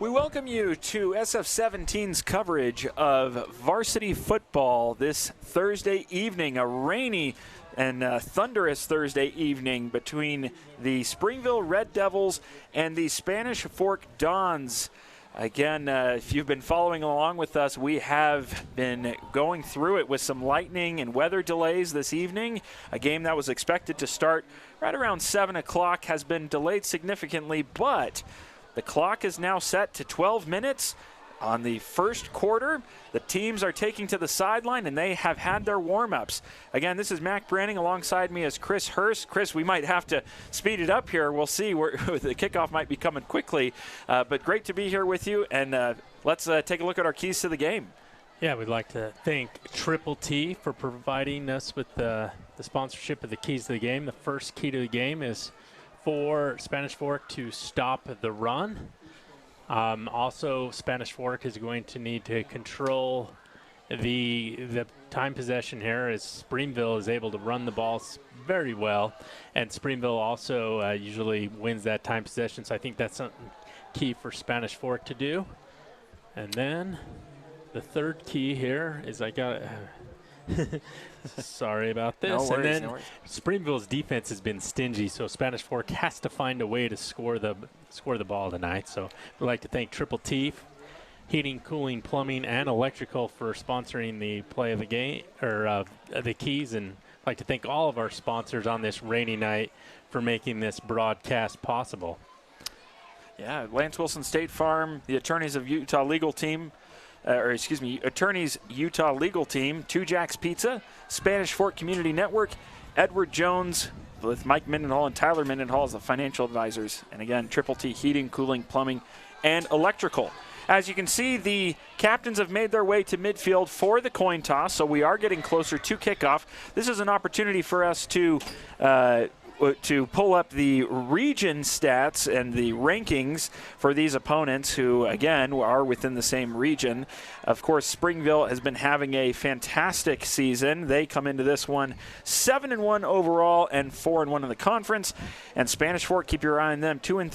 We welcome you to SF-17's coverage of varsity football this Thursday evening, a rainy and thunderous Thursday evening between the Springville Red Devils and the Spanish Fork Dons. Again, if you've been following along with us, we have been going through it with some lightning and weather delays this evening. A game that was expected to start right around 7 o'clock has been delayed significantly, but the clock is now set to 12 minutes on the first quarter. The teams are taking to the sideline, and they have had their warm-ups. Again, this is Mac Branning. Alongside me is Chris Hurst. Chris, we might have to speed it up here. We'll see where the kickoff might be coming quickly. But great to be here with you, and let's take a look at our keys to the game. Yeah, we'd like to thank Triple T for providing us with the sponsorship of the keys to the game. The first key to the game is for Spanish Fork to stop the run. Also, Spanish Fork is going to need to control the time possession here, as Springville is able to run the ball very well, and Springville also usually wins that time possession, so I think that's something key for Spanish Fork to do. And then the third key here is sorry about this. No worries, and then Springville's defense has been stingy, so Spanish Fork has to find a way to score the ball tonight. So we'd like to thank Triple T, Heating, Cooling, Plumbing, and Electrical for sponsoring the play of the game, or the keys, and I'd like to thank all of our sponsors on this rainy night for making this broadcast possible. Yeah, Lance Wilson State Farm, the Attorneys of Utah Legal Team, Attorneys Utah Legal Team, Two Jacks Pizza, Spanish Fork Community Network, Edward Jones with Mike Mendenhall and Tyler Mendenhall as the financial advisors. And again, Triple T Heating, Cooling, Plumbing, and Electrical. As you can see, the captains have made their way to midfield for the coin toss, so we are getting closer to kickoff. This is an opportunity for us to pull up the region stats and the rankings for these opponents who, again, are within the same region. Of course, Springville has been having a fantastic season. They come into this one 7-1 overall and 4-1 in the conference. And Spanish Fork, keep your eye on them, in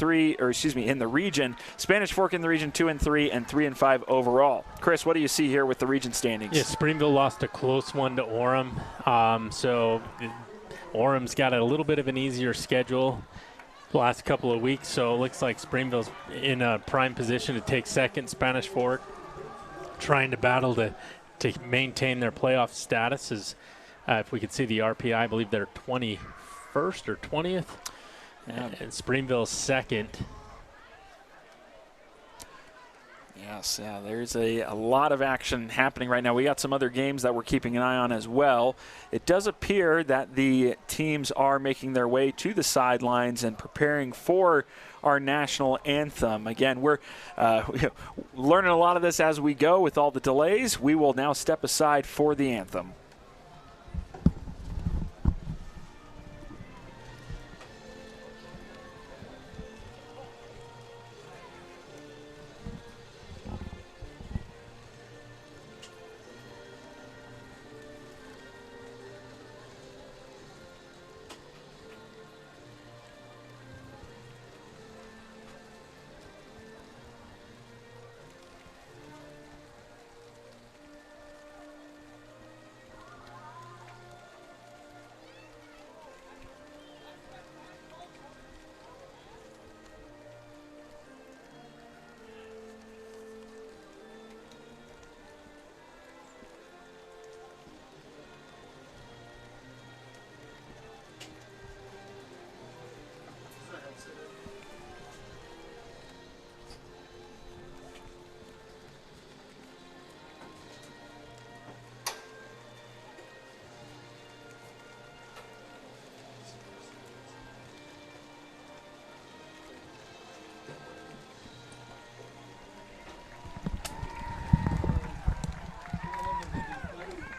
the region. Spanish Fork in the region 2-3 and 3-5 overall. Chris, what do you see here with the region standings? Yeah, Springville lost a close one to Orem. Orem's got a little bit of an easier schedule the last couple of weeks, so it looks like Springville's in a prime position to take second. Spanish Fork trying to battle to maintain their playoff status. If we could see the RPI, I believe they're 21st or 20th, and Springville's second. Yes, there's a lot of action happening right now. We got some other games that we're keeping an eye on as well. It does appear that the teams are making their way to the sidelines and preparing for our national anthem. Again, we're learning a lot of this as we go with all the delays. We will now step aside for the anthem.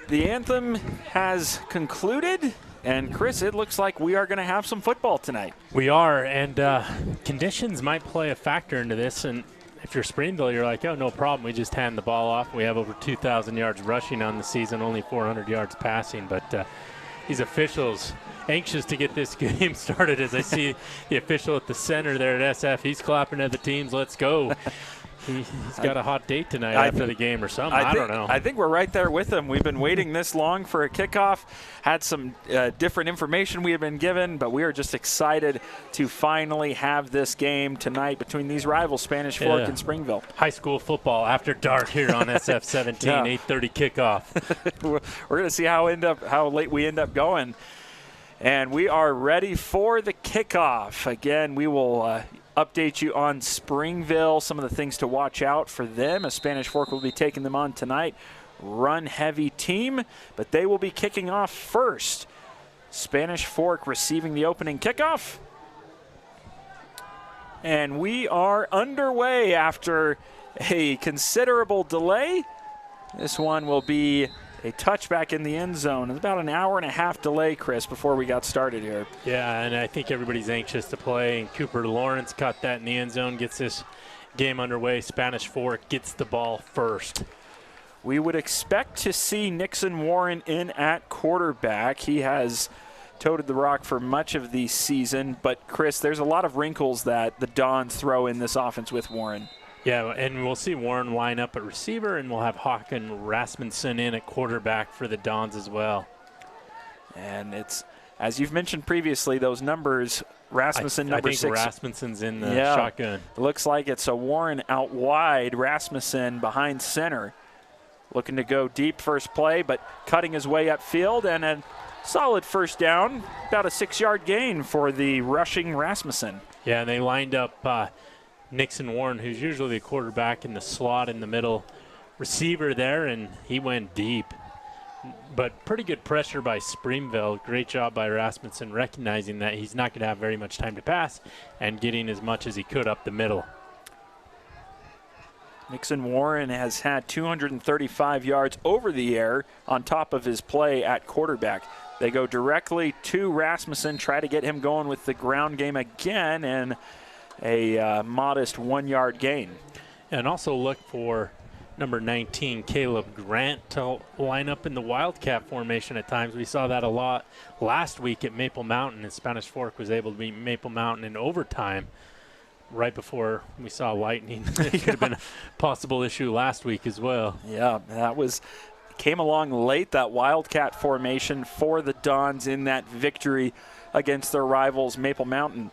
The anthem has concluded, and Chris, it looks like we are going to have some football tonight. We are, and conditions might play a factor into this. And if you're Springville, you're like, oh, no problem. We just hand the ball off. We have over 2,000 yards rushing on the season, only 400 yards passing. But these officials anxious to get this game started, as I see the official at the center there at SF. He's clapping at the teams. Let's go. He's got a hot date tonight after the game or something. I don't know. I think we're right there with him. We've been waiting this long for a kickoff, had some different information we have been given, but we are just excited to finally have this game tonight between these rivals, Spanish Fork and Springville. High school football after dark here on SF-17, 8:30 kickoff. We're going to see how late we end up going. And we are ready for the kickoff. Again, we will update you on Springville, some of the things to watch out for them, as Spanish Fork will be taking them on tonight. Run-heavy team, but they will be kicking off first. Spanish Fork receiving the opening kickoff. And we are underway after a considerable delay. This one will be a touchback in the end zone. It's about an hour and a half delay, Chris, before we got started here. Yeah, and I think everybody's anxious to play. And Cooper Lawrence caught that in the end zone, gets this game underway. Spanish Fork gets the ball first. We would expect to see Nixon Warren in at quarterback. He has toted the rock for much of the season. But, Chris, there's a lot of wrinkles that the Dons throw in this offense with Warren. Yeah, and we'll see Warren line up at receiver, and we'll have Håkan Rasmussen in at quarterback for the Dons as well. And it's, as you've mentioned previously, those numbers, Rasmussen number 6. I think Rasmussen's in the shotgun. It looks like it's a Warren out wide, Rasmussen behind center. Looking to go deep first play, but cutting his way upfield, and a solid first down, about a 6-yard gain for the rushing Rasmussen. Yeah, and they lined up Nixon Warren, who's usually the quarterback in the slot in the middle receiver there, and he went deep. But pretty good pressure by Springville. Great job by Rasmussen recognizing that he's not going to have very much time to pass and getting as much as he could up the middle. Nixon Warren has had 235 yards over the air on top of his play at quarterback. They go directly to Rasmussen, try to get him going with the ground game again, and a modest 1-yard gain. And also look for number 19, Caleb Grant, to line up in the Wildcat formation at times. We saw that a lot last week at Maple Mountain, and Spanish Fork was able to beat Maple Mountain in overtime right before we saw lightning. It could have been a possible issue last week as well. Yeah, came along late, that Wildcat formation for the Dons in that victory against their rivals, Maple Mountain.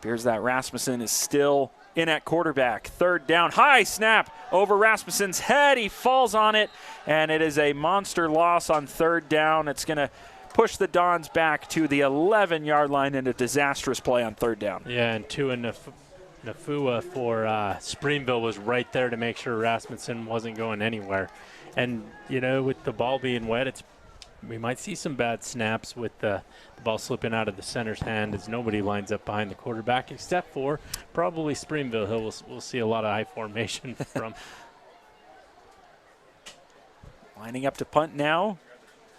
Appears that Rasmussen is still in at quarterback. Third down, high snap over Rasmussen's head. He falls on it, and it is a monster loss on third down. It's going to push the Dons back to the 11-yard line in a disastrous play on third down. Yeah, and Tua Nafua for Springville was right there to make sure Rasmussen wasn't going anywhere. And, you know, with the ball being wet, we might see some bad snaps with the ball slipping out of the center's hand as nobody lines up behind the quarterback except for probably Springville. We'll see a lot of high formation from. Lining up to punt now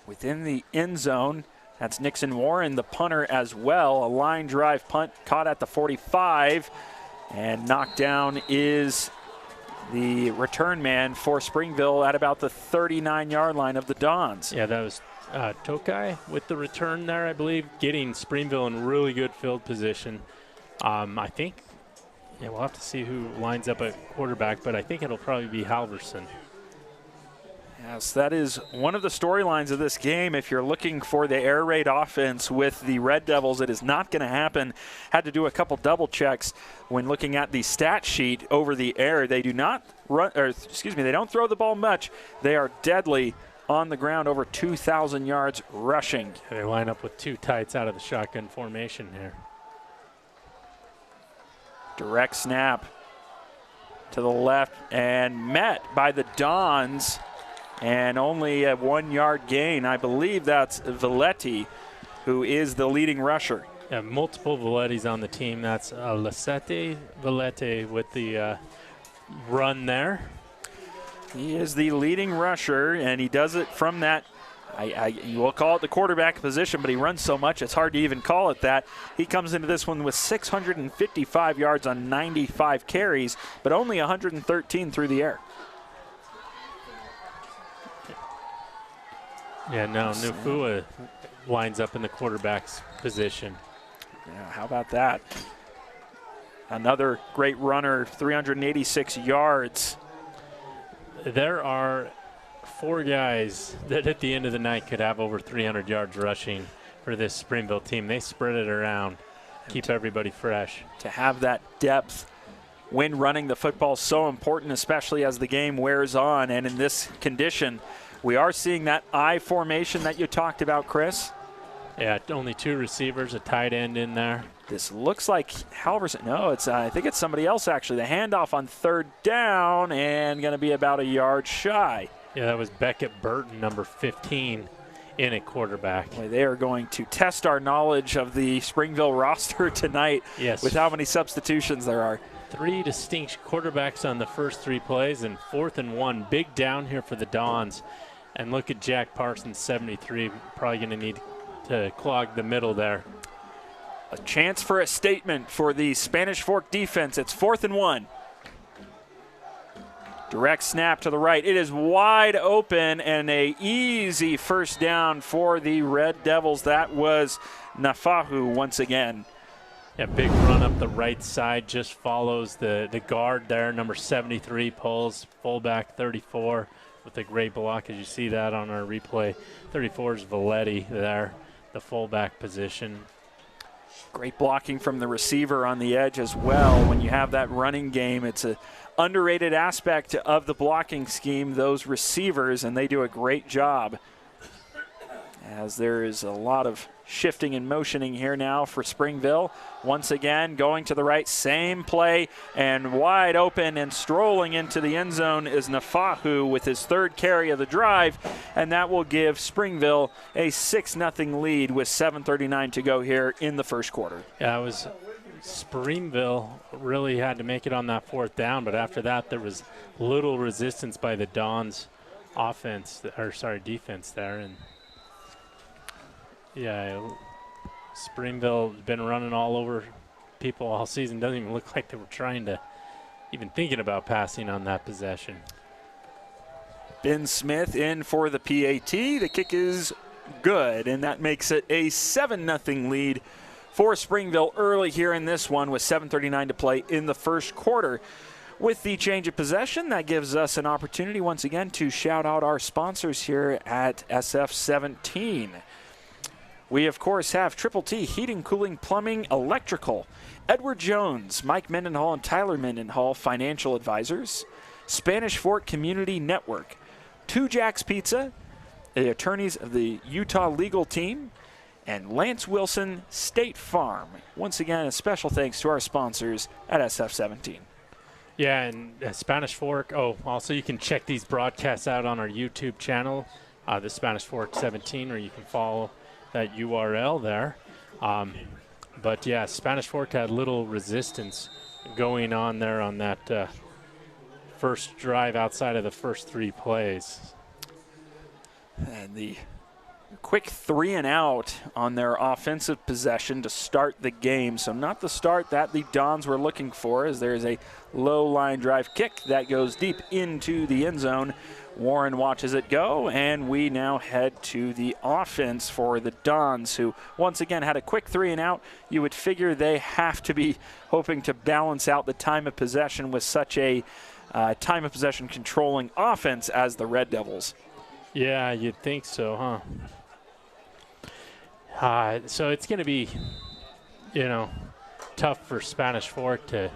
within the end zone. That's Nixon Warren, the punter as well. A line drive punt caught at the 45, and knocked down is the return man for Springville at about the 39-yard line of the Dons. Yeah, that was Tokai with the return there, I believe, getting Springville in really good field position. I think, we'll have to see who lines up at quarterback, but I think it'll probably be Halverson. Yes, that is one of the storylines of this game. If you're looking for the air raid offense with the Red Devils, it is not going to happen. Had to do a couple double checks when looking at the stat sheet over the air. They do not run, they don't throw the ball much. They are deadly on the ground, over 2,000 yards rushing. They line up with two tights out of the shotgun formation here. Direct snap to the left and met by the Dons. And only a 1-yard gain. I believe that's Villetti, who is the leading rusher. Yeah, multiple Villettis on the team. That's Lasete Villetti with the run there. He is the leading rusher, and he does it from that, you will call it the quarterback position, but he runs so much it's hard to even call it that. He comes into this one with 655 yards on 95 carries, but only 113 through the air. Yeah, now Nufua lines up in the quarterback's position. Yeah, how about that? Another great runner, 386 yards. There are 4 guys that at the end of the night could have over 300 yards rushing for this Springville team. They spread it around, keep everybody fresh. To have that depth when running the football is so important, especially as the game wears on. And in this condition, we are seeing that I formation that you talked about, Chris. Yeah, only 2 receivers, a tight end in there. This looks like Halverson. No, I think it's somebody else, actually. The handoff on 3rd down and going to be about a yard shy. Yeah, that was Beckett Burton, number 15, in at quarterback. Boy, they are going to test our knowledge of the Springville roster tonight with how many substitutions there are. 3 distinct quarterbacks on the first 3 plays, and 4th and 1. Big down here for the Dons. And look at Jack Parsons, 73, probably going to need to clog the middle there. A chance for a statement for the Spanish Fork defense. It's 4th and 1. Direct snap to the right. It is wide open and a easy first down for the Red Devils. That was Nafahu once again. Yeah, big run up the right side, just follows the guard there. Number 73 pulls fullback 34 with a great block, as you see that on our replay. 34 is Valetti there, the fullback position. Great blocking from the receiver on the edge as well. When you have that running game, it's an underrated aspect of the blocking scheme, those receivers, and they do a great job. As there is a lot of shifting and motioning here now for Springville. Once again, going to the right, same play, and wide open and strolling into the end zone is Nafahu with his 3rd carry of the drive, and that will give Springville a 6-0 lead with 7:39 to go here in the first quarter. Yeah, it was Springville really had to make it on that 4th down, but after that there was little resistance by the Dons defense there, and yeah, Springville has been running all over people all season. Doesn't even look like they were trying to even thinking about passing on that possession. Ben Smith in for the PAT. The kick is good, and that makes it a 7-0 lead for Springville early here in this one with 7:39 to play in the first quarter. With the change of possession, that gives us an opportunity once again to shout out our sponsors here at SF17. We, of course, have Triple T, Heating, Cooling, Plumbing, Electrical, Edward Jones, Mike Mendenhall, and Tyler Mendenhall, Financial Advisors, Spanish Fork Community Network, 2 Jacks Pizza, the attorneys of the Utah Legal Team, and Lance Wilson State Farm. Once again, a special thanks to our sponsors at SF17. Yeah, and Spanish Fork. Oh, also you can check these broadcasts out on our YouTube channel, the Spanish Fork 17, or you can follow that URL there. But yeah, Spanish Fork had little resistance going on there on that first drive outside of the first 3 plays. And the quick 3 and out on their offensive possession to start the game. So not the start that the Dons were looking for, as there is a low line drive kick that goes deep into the end zone. Warren watches it go, and we now head to the offense for the Dons, who once again had a quick 3 and out. You would figure they have to be hoping to balance out the time of possession with such a time of possession controlling offense as the Red Devils. Yeah, you'd think so, huh? So it's going to be, tough for Spanish Fork to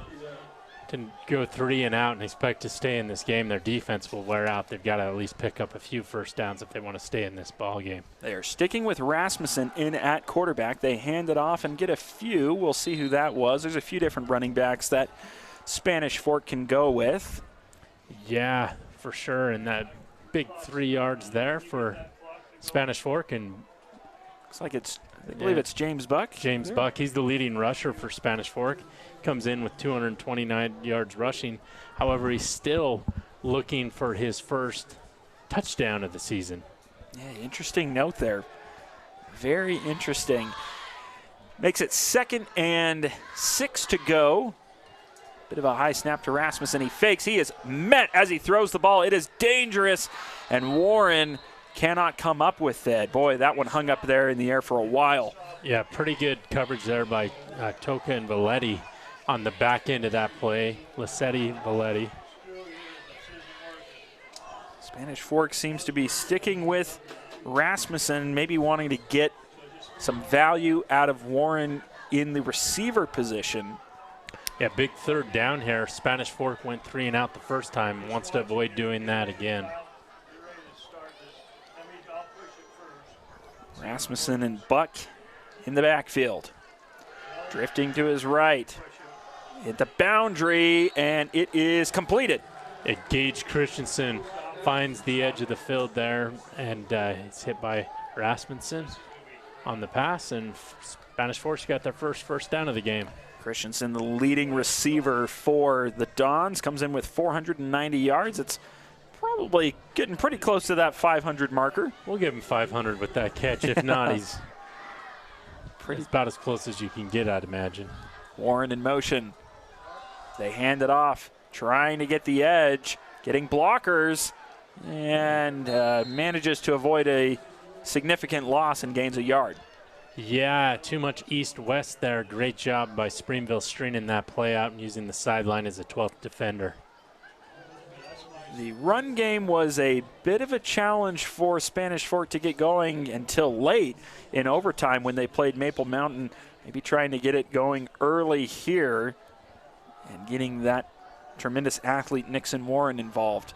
go 3 and out and expect to stay in this game. Their defense will wear out. They've got to at least pick up a few first downs if they want to stay in this ball game. They are sticking with Rasmussen in at quarterback. They hand it off and get a few. We'll see who that was. There's a few different running backs that Spanish Fork can go with. Yeah, for sure. And that big 3 yards there for Spanish Fork. And looks like I believe it's James Buck. James Buck. He's the leading rusher for Spanish Fork. Comes in with 229 yards rushing. However, he's still looking for his first touchdown of the season. Yeah, interesting note there. Very interesting. Makes it 2nd and 6 to go. Bit of a high snap to Rasmussen. He fakes. He is met as he throws the ball. It is dangerous, and Warren cannot come up with it. Boy, that one hung up there in the air for a while. Yeah, pretty good coverage there by Toka and Valetti. on the back end of that play. Lissetti, Valetti. Spanish Fork seems to be sticking with Rasmussen, maybe wanting to get some value out of Warren in the receiver position. Yeah, big third down here. Spanish Fork went 3 and out the first time. Wants to avoid doing that again. Rasmussen and Buck in the backfield. Drifting to his right. Hit the boundary, and it is completed. Gage Christensen finds the edge of the field there, and it's hit by Rasmussen on the pass, and Spanish Fork's got their first down of the game. Christensen, the leading receiver for the Dons, comes in with 490 yards. It's probably getting pretty close to that 500 marker. We'll give him 500 with that catch. If not, he's about as close as you can get, I'd imagine. Warren in motion. They hand it off, trying to get the edge, getting blockers, and manages to avoid a significant loss and gains a yard. Yeah, too much east-west there. Great job by Springville stringing that play out and using the sideline as a 12th defender. The run game was a bit of a challenge for Spanish Fork to get going until late in overtime when they played Maple Mountain. Maybe trying to get it going early here and getting that tremendous athlete Nixon Warren involved.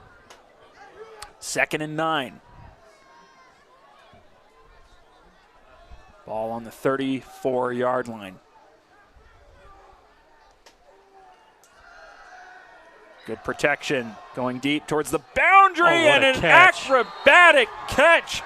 2nd and 9. Ball on the 34-yard line. Good protection, going deep towards the boundary, and an acrobatic catch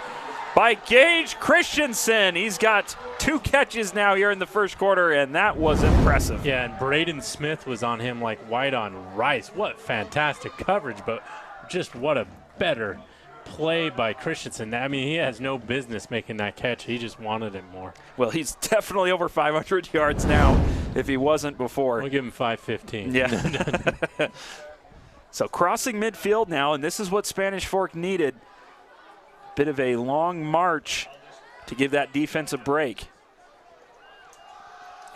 by Gage Christensen. He's got 2 catches now here in the first quarter, and that was impressive. Yeah, and Braden Smith was on him like white on rice. What fantastic coverage, but just what a better play by Christensen. I mean, he has no business making that catch. He just wanted it more. Well, he's definitely over 500 yards now if he wasn't before. We'll give him 515. Yeah. So crossing midfield now, and this is what Spanish Fork needed. Bit of a long march to give that defense a break.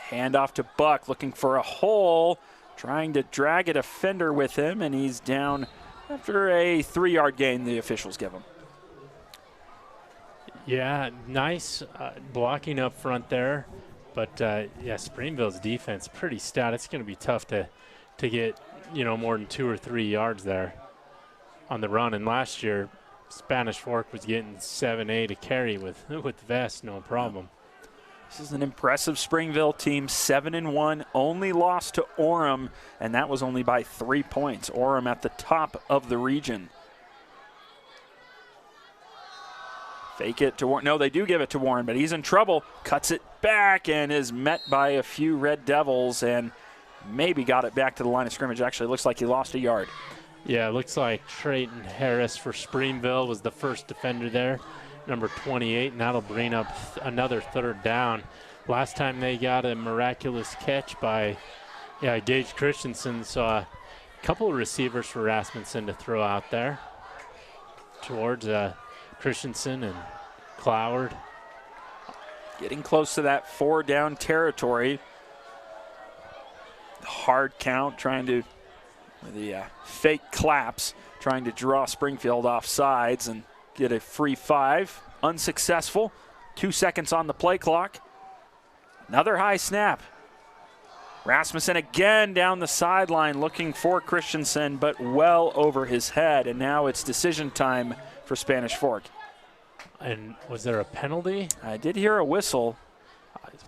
Hand off to Buck, looking for a hole, trying to drag a defender with him, and he's down after a 3-yard gain the officials give him. Yeah, nice blocking up front there. But, yeah, Springville's defense pretty stout. It's going to be tough to get, more than 2 or 3 yards there on the run. And last year, Spanish Fork was getting 7-8 a carry with Vest, no problem. This is an impressive Springville team, 7-1, only lost to Orem, and that was only by 3 points. Orem at the top of the region. Fake it to Warren. No, they do give it to Warren, but he's in trouble. Cuts it back and is met by a few Red Devils and maybe got it back to the line of scrimmage. Actually, it looks like he lost a yard. Yeah, it looks like Trayton Harris for Springville was the first defender there, number 28, and that'll bring up another 3rd down. Last time they got a miraculous catch by Gage Christensen, so a couple of receivers for Rasmussen to throw out there towards Christensen and Cloward. Getting close to that 4-down territory. Hard count, trying to, with the fake claps, trying to draw Springfield off sides and get a free 5. Unsuccessful. 2 seconds on the play clock. Another high snap. Rasmussen again down the sideline looking for Christensen, but well over his head. And now it's decision time for Spanish Fork. And was there a penalty? I did hear a whistle.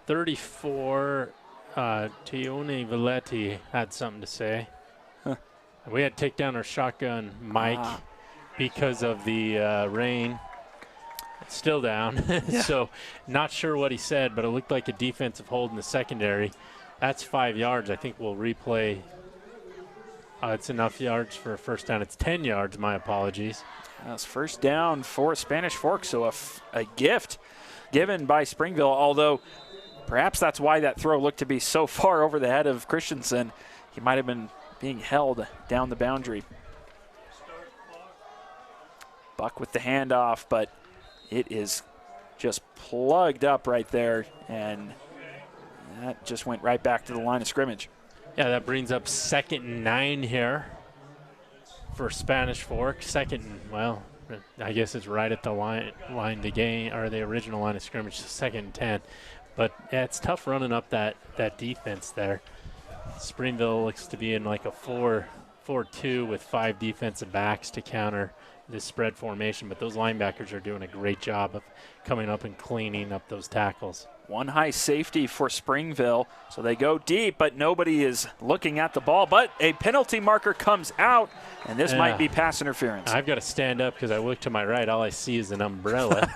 34, Tione Valetti had something to say. Huh. We had to take down our shotgun mic because of the rain. It's still down. Yeah. So not sure what he said, but it looked like a defensive hold in the secondary. That's 5 yards. I think we'll replay. It's enough yards for a first down. It's 10 yards. My apologies. That's first down for Spanish Fork, so a gift given by Springville, although perhaps that's why that throw looked to be so far over the head of Christensen. He might have been being held down the boundary. Buck with the handoff, but it is just plugged up right there, and that just went right back to the line of scrimmage. Yeah, that brings up 2nd and 9 here for Spanish Fork. Well, I guess it's right at the line to gain, or the original line of scrimmage, 2nd and 10. But yeah, it's tough running up that defense there. Springville looks to be in like a 4-4-2 with 5 defensive backs to counter this spread formation, but those linebackers are doing a great job of coming up and cleaning up those tackles. One high safety for Springville, so they go deep, but nobody is looking at the ball. But a penalty marker comes out, and this might be pass interference. I've got to stand up because I look to my right. All I see is an umbrella.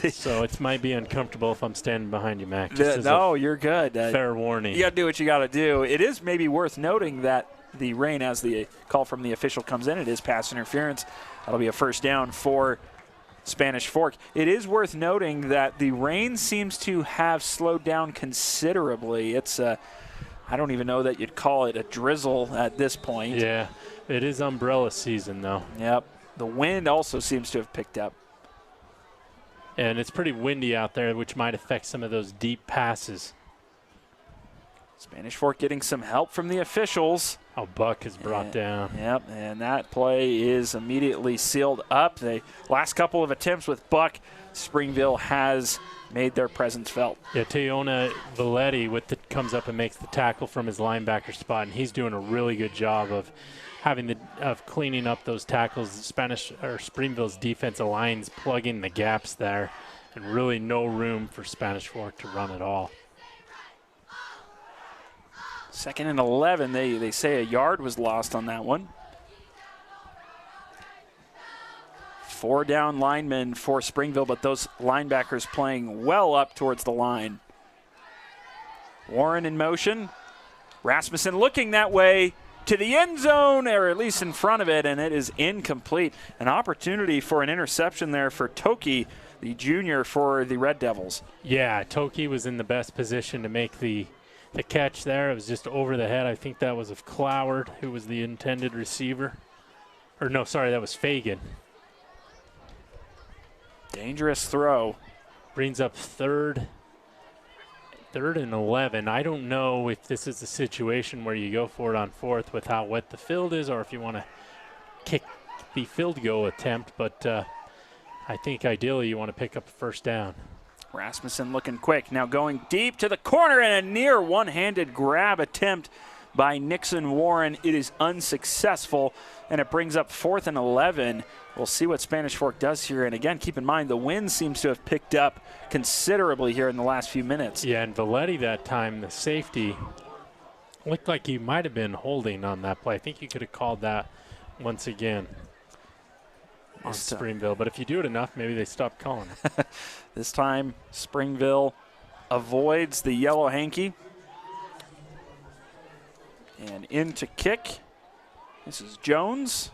So it might be uncomfortable if I'm standing behind you, Mac. No, you're good. Fair warning. You got to do what you got to do. It is maybe worth noting that the rain, as the call from the official comes in, it is pass interference. That'll be a first down for Spanish Fork. It is worth noting that the rain seems to have slowed down considerably. It's I don't even know that you'd call it a drizzle at this point. Yeah, it is umbrella season, though. Yep. The wind also seems to have picked up. And it's pretty windy out there, which might affect some of those deep passes. Spanish Fork getting some help from the officials. Oh, Buck is brought down. Yep, and that play is immediately sealed up. The last couple of attempts with Buck, Springville has made their presence felt. Yeah, Teona Valetti comes up and makes the tackle from his linebacker spot, and he's doing a really good job of cleaning up those tackles. Springville's defensive lines plugging the gaps there, and really no room for Spanish Fork to run at all. 2nd and 11. They say a yard was lost on that one. 4 down linemen for Springville, but those linebackers playing well up towards the line. Warren in motion. Rasmussen looking that way to the end zone, or at least in front of it, and it is incomplete. An opportunity for an interception there for Toki, the junior for the Red Devils. Yeah, Toki was in the best position to make the catch there. It was just over the head. I think that was of Cloward, who was the intended receiver. Or no, sorry, that was Fagan. Dangerous throw. Brings up third and 11. I don't know if this is a situation where you go for it on 4th with how wet the field is, or if you want to kick the field goal attempt, but I think ideally you want to pick up a first down. Rasmussen looking quick, now going deep to the corner, and a near one-handed grab attempt by Nixon Warren. It is unsuccessful, and it brings up 4th and 11. We'll see what Spanish Fork does here. And again, keep in mind, the wind seems to have picked up considerably here in the last few minutes. Yeah, and Valetti that time, the safety, looked like he might have been holding on that play. I think you could have called that once again on Springville. But if you do it enough, maybe they stop calling it. This time, Springville avoids the yellow hanky. And in to kick. This is Jones.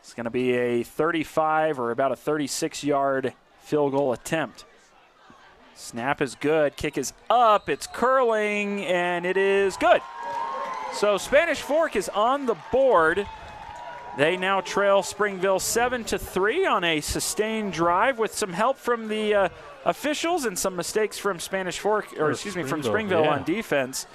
It's going to be a 35 or about a 36-yard field goal attempt. Snap is good. Kick is up. It's curling, and it is good. So Spanish Fork is on the board. They now trail Springville 7-3 on a sustained drive with some help from the officials and some mistakes from Spanish Fork, from Springville on defense.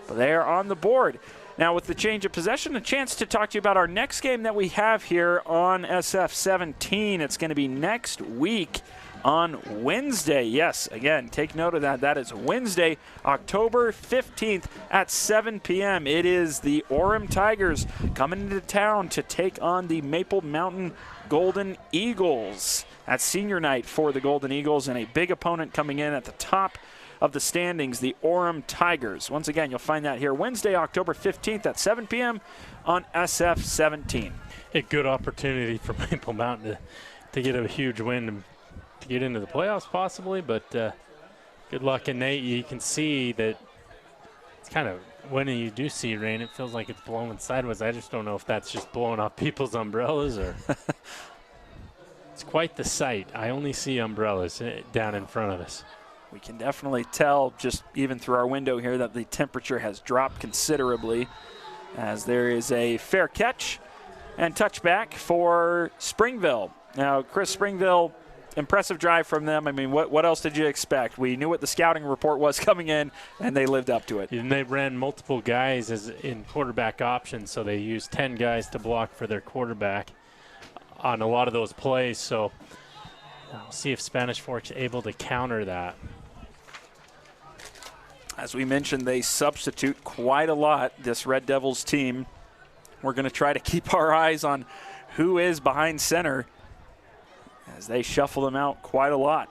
But they are on the board. Now, with the change of possession, a chance to talk to you about our next game that we have here on SF-17. It's going to be next week on Wednesday. Yes, again, take note of that. That is Wednesday, October 15th at 7 p.m. It is the Orem Tigers coming into town to take on the Maple Mountain Golden Eagles. That's senior night for the Golden Eagles, and a big opponent coming in at the top of the standings, the Orem Tigers. Once again, you'll find that here Wednesday, October 15th at 7 p.m. on SF-17. A good opportunity for Maple Mountain to get a huge win and to get into the playoffs possibly, but good luck. And Nate, you can see that it's kind of, when you do see rain, it feels like it's blowing sideways. I just don't know if that's just blowing off people's umbrellas or it's quite the sight. I only see umbrellas down in front of us. We can definitely tell just even through our window here that the temperature has dropped considerably as there is a fair catch and touchback for Springville. Now, Chris, Springville impressive drive from them. I mean, what else did you expect? We knew what the scouting report was coming in, and they lived up to it. And they ran multiple guys as in quarterback options, so they used 10 guys to block for their quarterback on a lot of those plays. So we'll see if Spanish Fork's able to counter that. As we mentioned, they substitute quite a lot, this Red Devils team. We're going to try to keep our eyes on who is behind center as they shuffle them out quite a lot.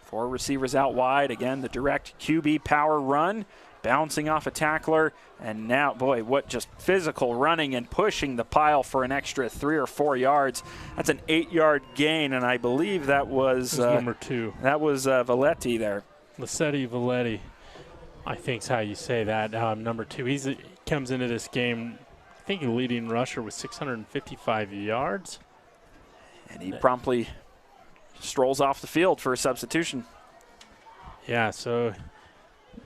4 receivers out wide. Again, the direct QB power run, bouncing off a tackler. And now, boy, what just physical running and pushing the pile for an extra 3 or 4 yards. That's an 8-yard gain, and I believe that was number 2. That was Valetti there. Lissetti Valetti, I think is how you say that. Number 2. He comes into this game, I think, a leading rusher with 655 yards. And he promptly strolls off the field for a substitution. Yeah, so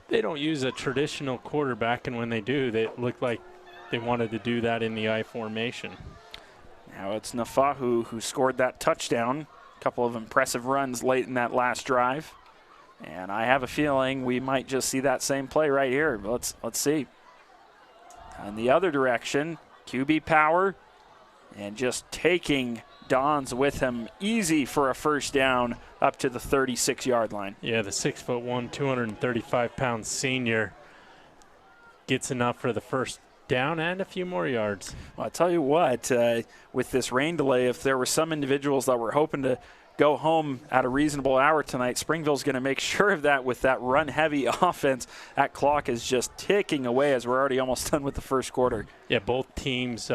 they don't use a traditional quarterback, and when they do, they look like they wanted to do that in the I formation. Now it's Nafahu who scored that touchdown. A couple of impressive runs late in that last drive. And I have a feeling we might just see that same play right here. Let's see. In the other direction, QB power, and just taking Dons with him easy for a first down up to the 36-yard line. Yeah, the 6'1", 235-pound senior gets enough for the first down and a few more yards. Well, I'll tell you what, with this rain delay, if there were some individuals that were hoping to go home at a reasonable hour tonight, Springville's going to make sure of that with that run-heavy offense. That clock is just ticking away as we're already almost done with the first quarter. Yeah, both teams,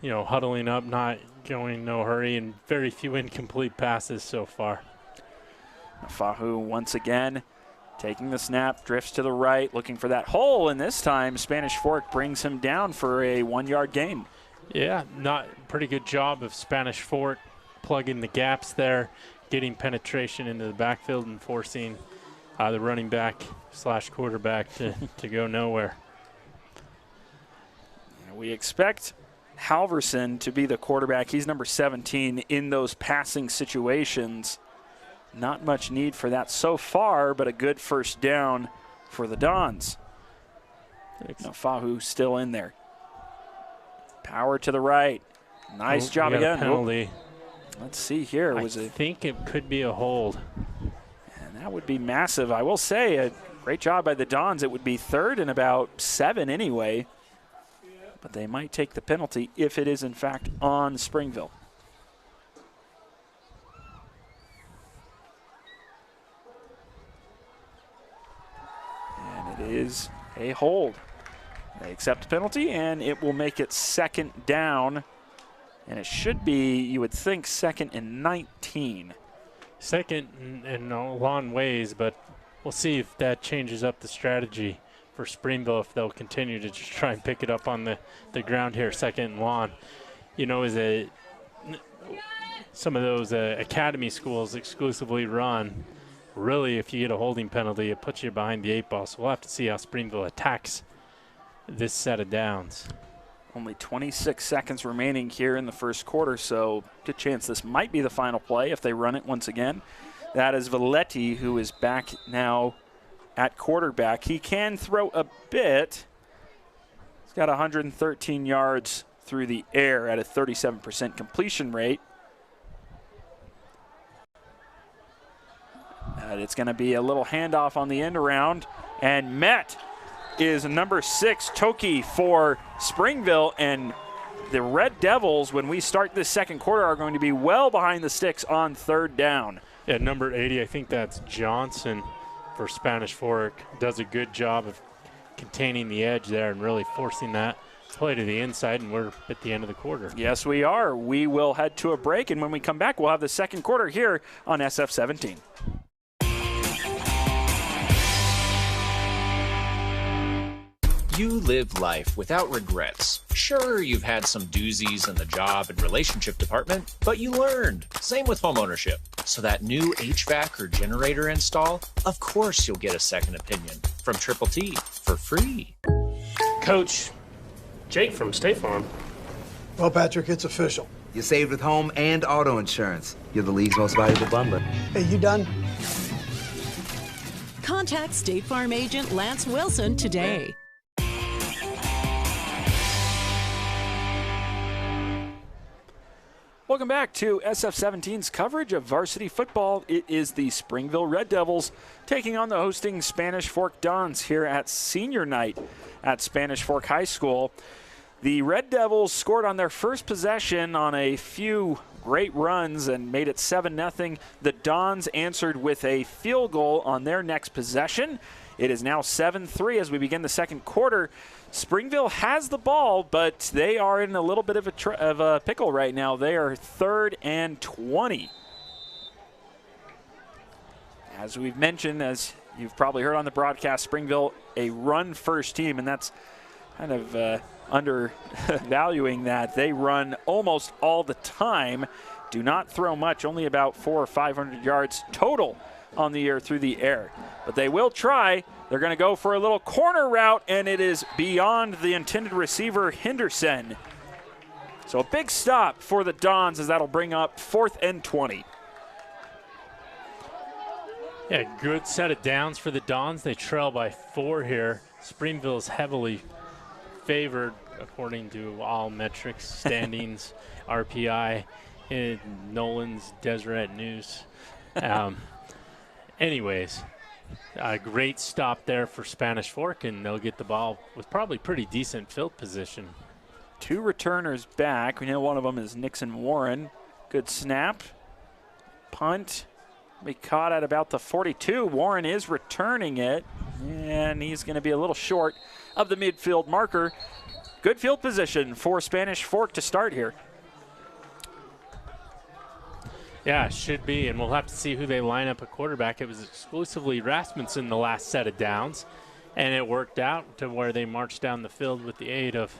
huddling up, not going no hurry, and very few incomplete passes so far. Fahu once again taking the snap, drifts to the right, looking for that hole, and this time Spanish Fork brings him down for a 1-yard gain. Yeah, pretty good job of Spanish Fork plugging the gaps there, getting penetration into the backfield and forcing the running back / quarterback to go nowhere. We expect Halverson to be the quarterback. He's number 17 in those passing situations. Not much need for that so far, but a good first down for the Dons. Fahu still in there. Power to the right. Nice job again. Penalty. Let's see here. I think it could be a hold. And that would be massive. I will say, a great job by the Dons. It would be 3rd and about 7 anyway. But they might take the penalty if it is, in fact, on Springville. And it is a hold. They accept the penalty, and it will make it 2nd down. And it should be, you would think, 2nd and 19. 2nd in a long ways, but we'll see if that changes up the strategy for Springville, if they'll continue to just try and pick it up on the ground here, 2nd and long. Some of those academy schools exclusively run. Really, if you get a holding penalty, it puts you behind the 8 ball. So we'll have to see how Springville attacks this set of downs. Only 26 seconds remaining here in the first quarter, so good chance this might be the final play if they run it once again. That is Valetti, who is back now at quarterback. He can throw a bit. He's got 113 yards through the air at a 37% completion rate. And it's going to be a little handoff on the end around, and met is number 6, Toki, for Springville. And the Red Devils, when we start this second quarter, are going to be well behind the sticks on 3rd down. Yeah, number 80, I think that's Johnson for Spanish Fork. Does a good job of containing the edge there and really forcing that play to the inside, and we're at the end of the quarter. Yes, we are. We will head to a break, and when we come back, we'll have the second quarter here on SF17. You live life without regrets. Sure, you've had some doozies in the job and relationship department, but you learned. Same with homeownership. So that new HVAC or generator install, of course you'll get a second opinion from Triple T for free. Coach, Jake from State Farm. Well, Patrick, it's official. You saved with home and auto insurance. You're the league's most valuable bundler. Hey, you done? Contact State Farm agent Lance Wilson today. Welcome back to SF-17's coverage of varsity football. It is the Springville Red Devils taking on the hosting Spanish Fork Dons here at senior night at Spanish Fork High School. The Red Devils scored on their first possession on a few great runs and made it 7-0. The Dons answered with a field goal on their next possession. It is now 7-3 as we begin the second quarter. Springville has the ball, but they are in a little bit of a pickle right now. They are 3rd and 20. As we've mentioned, as you've probably heard on the broadcast, Springville a run-first team, and that's kind of undervaluing that. They run almost all the time, do not throw much, only about 400 or 500 yards total on the year through the air. But they will try. They're going to go for a little corner route, and it is beyond the intended receiver, Henderson. So a big stop for the Dons as that'll bring up 4th and 20. Yeah, good set of downs for the Dons. They trail by 4 here. Springville's heavily favored according to all metrics, standings, RPI, and Nolan's Deseret News. Anyways, a great stop there for Spanish Fork, and they'll get the ball with probably pretty decent field position. 2 returners back. We know one of them is Nixon Warren. Good snap. Punt. Be caught at about the 42. Warren is returning it, and he's going to be a little short of the midfield marker. Good field position for Spanish Fork to start here. Yeah, should be, and we'll have to see who they line up at quarterback. It was exclusively Rasmussen the last set of downs, and it worked out to where they marched down the field with the aid of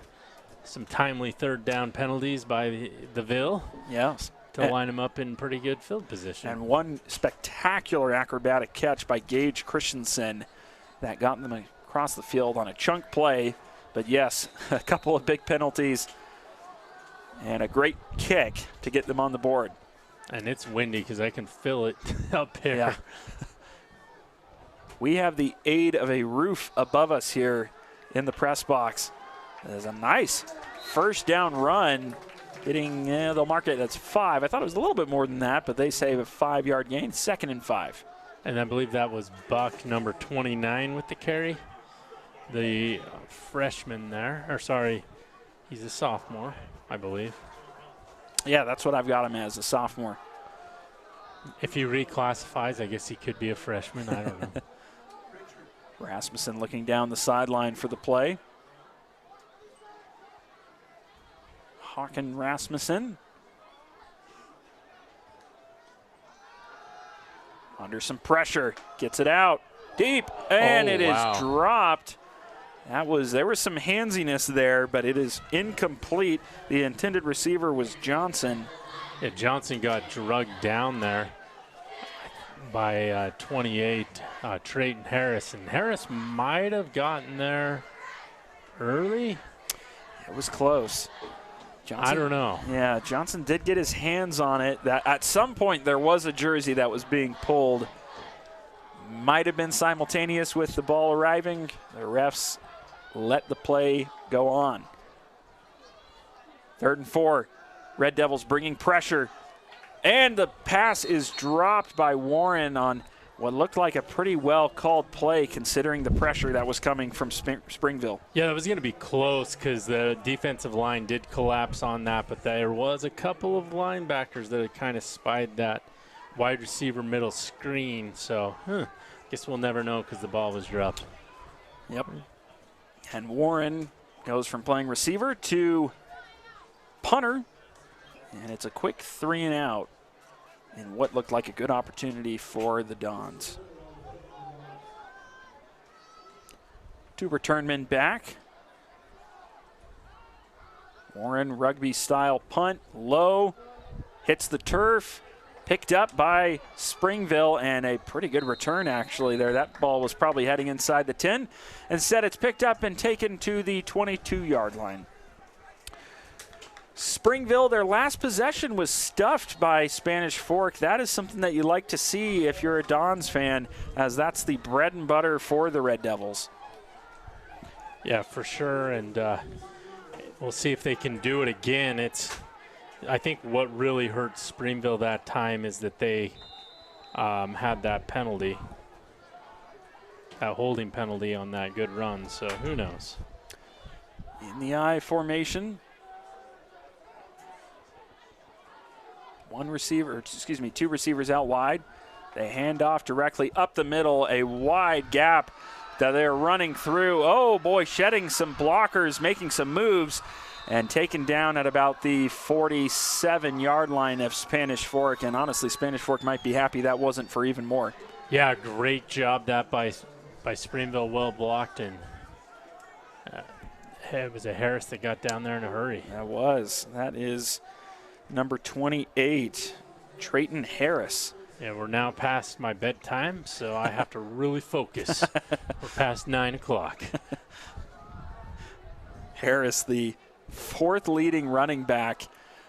some timely 3rd down penalties by the Ville. Yes. To line them up in pretty good field position. And one spectacular acrobatic catch by Gage Christensen that got them across the field on a chunk play. But yes, a couple of big penalties and a great kick to get them on the board. And it's windy because I can feel it up here. Yeah. We have the aid of a roof above us here in the press box. There's a nice first down run. They'll mark it, that's 5. I thought it was a little bit more than that, but they say a 5-yard gain, 2nd and 5. And I believe that was Buck, number 29, with the carry. The freshman there, or sorry, he's a sophomore, I believe. Yeah, that's what I've got him as, a sophomore. If he reclassifies, I guess he could be a freshman. I don't know. Rasmussen looking down the sideline for the play. Hawken Rasmussen. Under some pressure, gets it out deep, and it is dropped. There was some handsiness there, but it is incomplete. The intended receiver was Johnson. Yeah, Johnson got drugged down there by 28, Trayton Harris. And Harris might have gotten there early. It was close. Johnson, I don't know. Yeah, Johnson did get his hands on it. That at some point there was a jersey that was being pulled. Might have been simultaneous with the ball arriving. The refs let the play go on. 3rd and 4. Red Devils bringing pressure. And the pass is dropped by Warren on what looked like a pretty well-called play considering the pressure that was coming from Springville. Yeah, it was going to be close because the defensive line did collapse on that, but there was a couple of linebackers that had kind of spied that wide receiver middle screen. So, guess we'll never know because the ball was dropped. Yep. And Warren goes from playing receiver to punter, and it's a quick 3 and out in what looked like a good opportunity for the Dons. 2 return men back. Warren, rugby-style punt, low, hits the turf, picked up by Springville, and a pretty good return actually there. That ball was probably heading inside the 10. Instead, it's picked up and taken to the 22-yard line. Springville, their last possession was stuffed by Spanish Fork. That is something that you like to see if you're a Dons fan, as that's the bread and butter for the Red Devils. Yeah, for sure, and we'll see if they can do it again. I think what really hurt Springville that time is that they had that penalty, that holding penalty on that good run, so who knows. In the I formation. Two receivers out wide. They hand off directly up the middle, a wide gap that they're running through. Oh boy, shedding some blockers, making some moves, and taken down at about the 47-yard line of Spanish Fork. And honestly, Spanish Fork might be happy that wasn't for even more. Yeah, great job that by Springville, well blocked, and it was a Harris that got down there in a hurry. That is number 28, Trayton Harris. Yeah, we're now past my bedtime, so I have to really focus. We're past 9 o'clock. Harris, the fourth leading running back.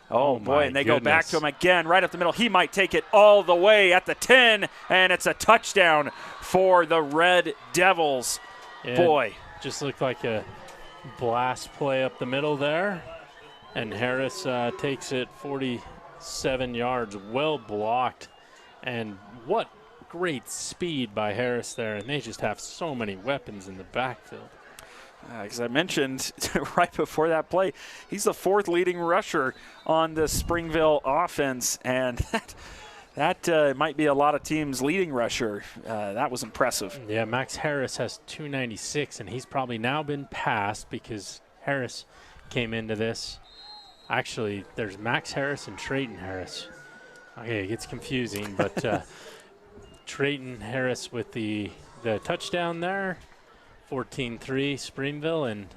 Oh boy, and they goodness. Go back to him again, right up the middle. He might take it all the way at the 10, and it's a touchdown for the Red Devils. Yeah, boy. Just looked like a blast play up the middle there. And Harris takes it 47 yards, well blocked. And what great speed by Harris there. And they just have so many weapons in the backfield. As I mentioned right before that play, he's the fourth leading rusher on the Springville offense. And that might be a lot of teams' leading rusher. That was impressive. Yeah, Max Harris has 296, and he's probably now been passed because Harris came into this. Actually, there's Max Harris and Trayton Harris. Okay, it gets confusing, but Trayton Harris with the touchdown there, 14-3 Springville, and,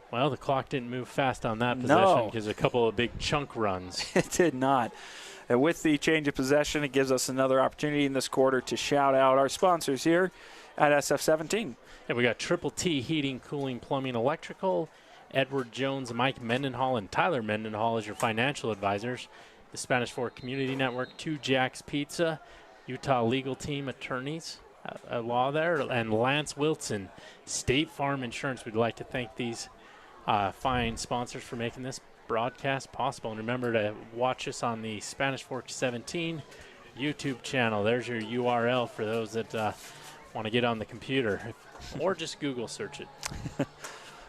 well, the clock didn't move fast on that possession because a couple of big chunk runs. It did not. And with the change of possession, it gives us another opportunity in this quarter to shout out our sponsors here at SF17. Yeah, we got Triple T Heating, Cooling, Plumbing, Electrical, Edward Jones, Mike Mendenhall, and Tyler Mendenhall as your financial advisors. The Spanish Fork Community Network, 2 Jacks Pizza, Utah Legal Team Attorneys, law there, and Lance Wilson, State Farm Insurance. We'd like to thank these fine sponsors for making this broadcast possible. And remember to watch us on the Spanish Fork 17 YouTube channel. There's your URL for those that want to get on the computer, or just Google search it.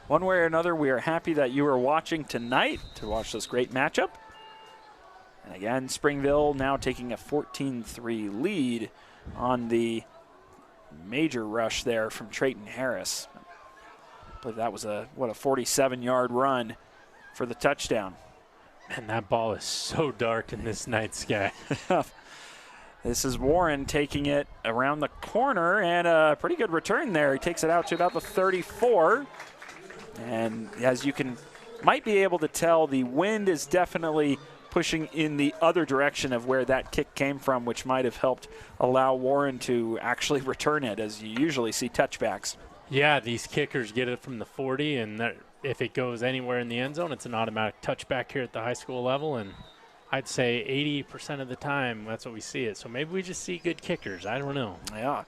One way or another, we are happy that you are watching tonight to watch this great matchup. And again, Springville now taking a 14-3 lead on the major rush there from Trayton Harris. I believe that was a 47-yard run for the touchdown. And that ball is so dark in this night sky. This is Warren taking it around the corner, and a pretty good return there. He takes it out to about the 34. And as you might be able to tell, the wind is definitely pushing in the other direction of where that kick came from, which might have helped allow Warren to actually return it, as you usually see touchbacks. Yeah, these kickers get it from the 40, and if it goes anywhere in the end zone, it's an automatic touchback here at the high school level, and I'd say 80% of the time that's what we see it. So maybe we just see good kickers. I don't know. Yeah.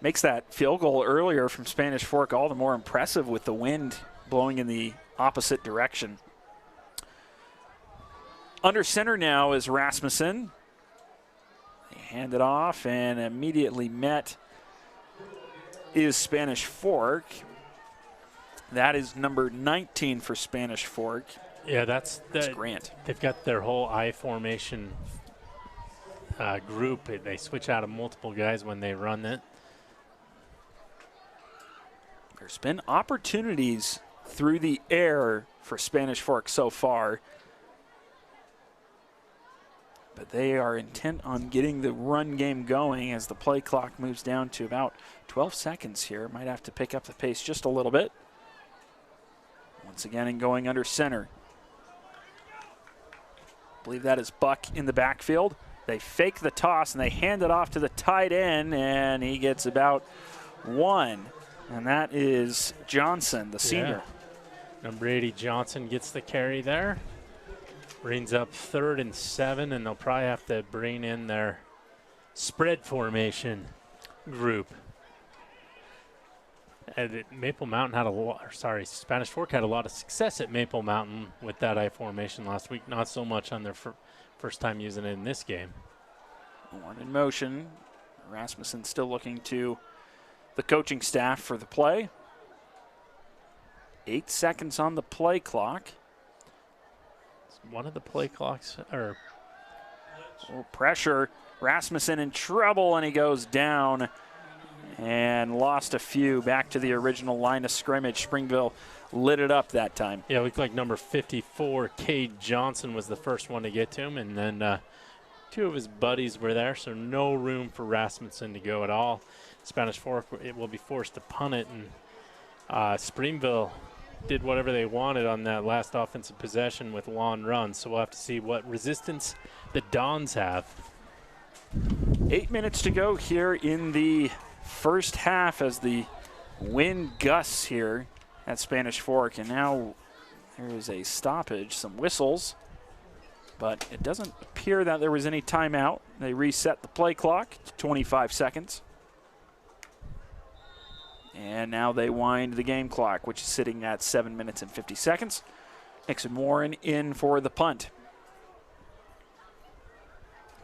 Makes that field goal earlier from Spanish Fork all the more impressive with the wind blowing in the opposite direction. Under center now is Rasmussen. They hand it off, and immediately met is Spanish Fork. That is number 19 for Spanish Fork. Yeah, that's Grant. They've got their whole I formation group. They switch out of multiple guys when they run it. There's been opportunities through the air for Spanish Fork so far, but they are intent on getting the run game going as the play clock moves down to about 12 seconds here. Might have to pick up the pace just a little bit. Once again, and going under center. I believe that is Buck in the backfield. They fake the toss, and they hand it off to the tight end, and he gets about 1. And that is Johnson, the senior. Number 80, Johnson, gets the carry there. Brings up 3rd and 7, and they'll probably have to bring in their spread formation group. And Maple Mountain had Spanish Fork had a lot of success at Maple Mountain with that I formation last week. Not so much on their first time using it in this game. One in motion. Rasmussen still looking to the coaching staff for the play. 8 seconds on the play clock. One of the play clocks, or pressure. Rasmussen in trouble, and he goes down and lost a few. Back to the original line of scrimmage. Springville lit it up that time. Yeah, it looked like number 54, Cade Johnson, was the first one to get to him, and then 2 of his buddies were there, so no room for Rasmussen to go at all. Spanish Fork, it will be forced to punt it, and Springville did whatever they wanted on that last offensive possession with long runs, so we'll have to see what resistance the Dons have. 8 minutes to go here in the first half as the wind gusts here at Spanish Fork, and now there is a stoppage, some whistles, but it doesn't appear that there was any timeout. They reset the play clock to 25 seconds. And now they wind the game clock, which is sitting at 7 minutes and 50 seconds. Nixon Warren in for the punt.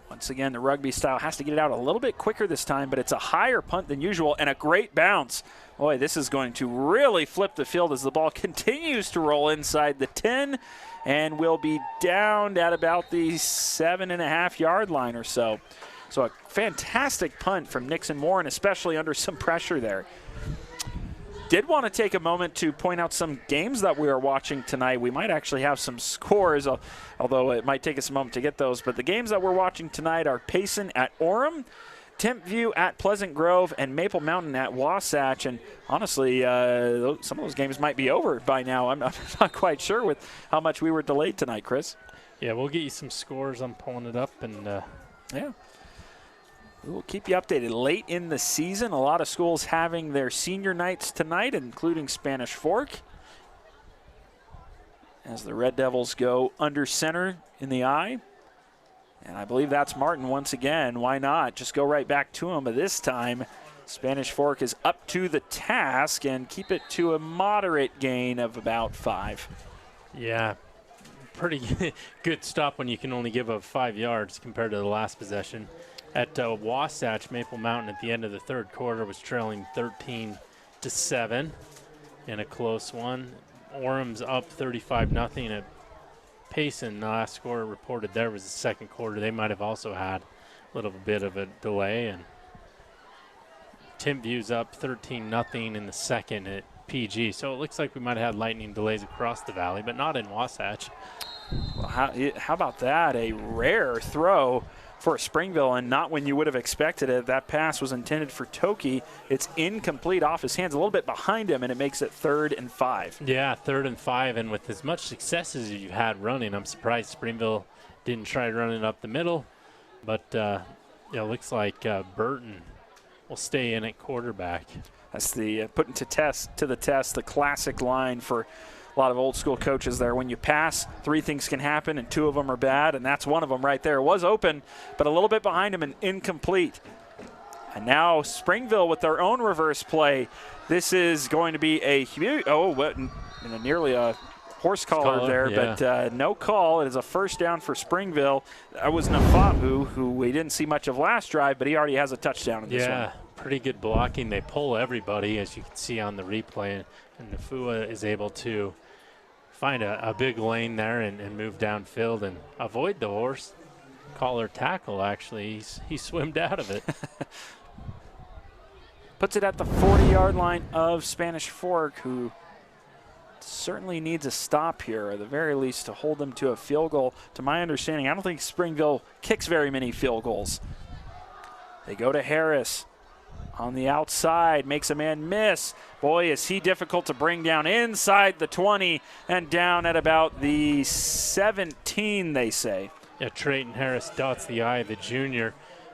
Once again, the rugby style has to get it out a little bit quicker this time, but it's a higher punt than usual and a great bounce. Boy, this is going to really flip the field as the ball continues to roll inside the 10 and will be down at about the 7.5-yard line or so. So a fantastic punt from Nixon Warren, especially under some pressure there. Did want to take a moment to point out some games that we are watching tonight. We might actually have some scores, although it might take us a moment to get those. But the games that we're watching tonight are Payson at Orem, Tempview at Pleasant Grove, and Maple Mountain at Wasatch. And honestly, some of those games might be over by now. I'm not quite sure with how much we were delayed tonight, Chris. Yeah, we'll get you some scores. I'm pulling it up. And yeah. We will keep you updated. Late in the season, a lot of schools having their senior nights tonight, including Spanish Fork, as the Red Devils go under center in the I. And I believe that's Martin once again. Why not? Just go right back to him. But this time, Spanish Fork is up to the task and keep it to a moderate gain of about 5. Yeah, pretty good stop when you can only give up 5 yards compared to the last possession. At Wasatch, Maple Mountain at the end of the third quarter was trailing 13-7 in a close one. Orem's up 35-0 at Payson. The last score reported there was the second quarter. They might have also had a little bit of a delay. And Tempview's up 13-0 in the second at PG. So it looks like we might have had lightning delays across the valley, but not in Wasatch. Well, how about that? A rare throw for Springville, and not when you would have expected it. That pass was intended for Toki. It's incomplete off his hands, a little bit behind him, and it makes it 3rd and 5. Yeah, 3rd and 5, and with as much success as you've had running, I'm surprised Springville didn't try running up the middle. But it looks like Burton will stay in at quarterback. That's the putting to the test, the classic line for a lot of old school coaches there. When you pass, 3 things can happen, and 2 of them are bad, and that's one of them right there. It was open, but a little bit behind him and incomplete. And now Springville with their own reverse play. This is going to be a huge, nearly a horse collar there, yeah. But no call. It is a first down for Springville. That was Nafahu, who we didn't see much of last drive, but he already has a touchdown in this one. Yeah, pretty good blocking. They pull everybody, as you can see on the replay, and Nafua is able to find a big lane there and move downfield and avoid the horse collar tackle, actually. He swimmed out of it. Puts it at the 40-yard line of Spanish Fork, who certainly needs a stop here, or at the very least to hold them to a field goal. To my understanding, I don't think Springville kicks very many field goals. They go to Harris on the outside, makes a man miss. Boy, is he difficult to bring down inside the 20 and down at about the 17, they say. Yeah, Trayton Harris dots the I, the junior,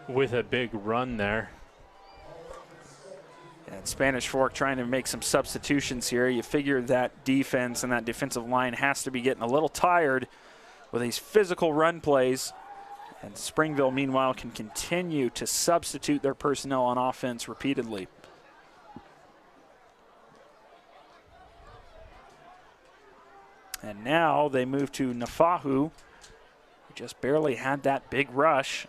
with a big run there. And Spanish Fork trying to make some substitutions here. You figure that defense and that defensive line has to be getting a little tired with these physical run plays. And Springville, meanwhile, can continue to substitute their personnel on offense repeatedly. And now they move to Nafahu, who just barely had that big rush.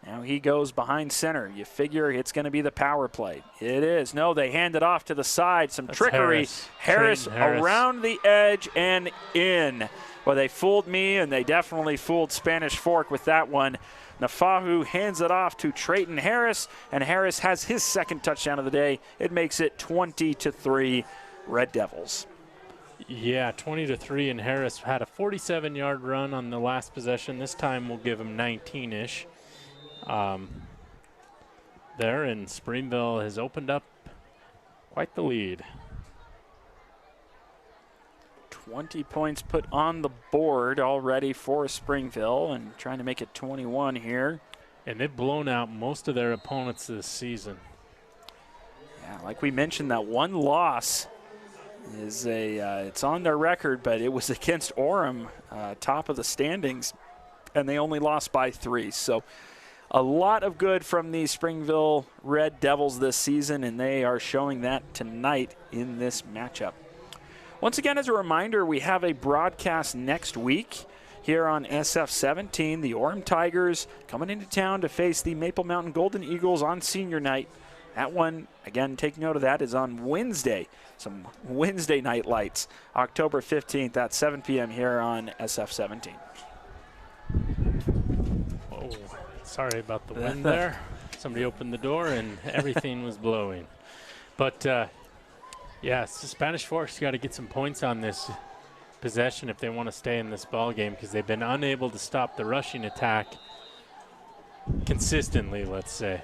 Now he goes behind center. You figure it's going to be the power play. It is. No, they hand it off to the side. Some trickery. Harris around the edge and in. Well, they fooled me, and they definitely fooled Spanish Fork with that one. Nafahu hands it off to Trayton Harris, and Harris has his second touchdown of the day. It makes it 20-3 Red Devils. Yeah, 20-3, and Harris had a 47-yard run on the last possession. This time we'll give him 19-ish. There, and Springville has opened up quite the lead. 20 points put on the board already for Springville, and trying to make it 21 here. And they've blown out most of their opponents this season. Yeah, like we mentioned, that one loss is it's on their record, but it was against Orem, top of the standings, and they only lost by 3. So a lot of good from the Springville Red Devils this season, and they are showing that tonight in this matchup. Once again, as a reminder, we have a broadcast next week here on SF-17. The Orem Tigers coming into town to face the Maple Mountain Golden Eagles on senior night. That one, again, take note of that, is on Wednesday. Some Wednesday night lights, October 15th at 7 p.m. here on SF-17. Oh, sorry about the wind there. Somebody opened the door and everything was blowing. But, yeah, Spanish Fork's got to get some points on this possession if they want to stay in this ball game, because they've been unable to stop the rushing attack consistently, let's say.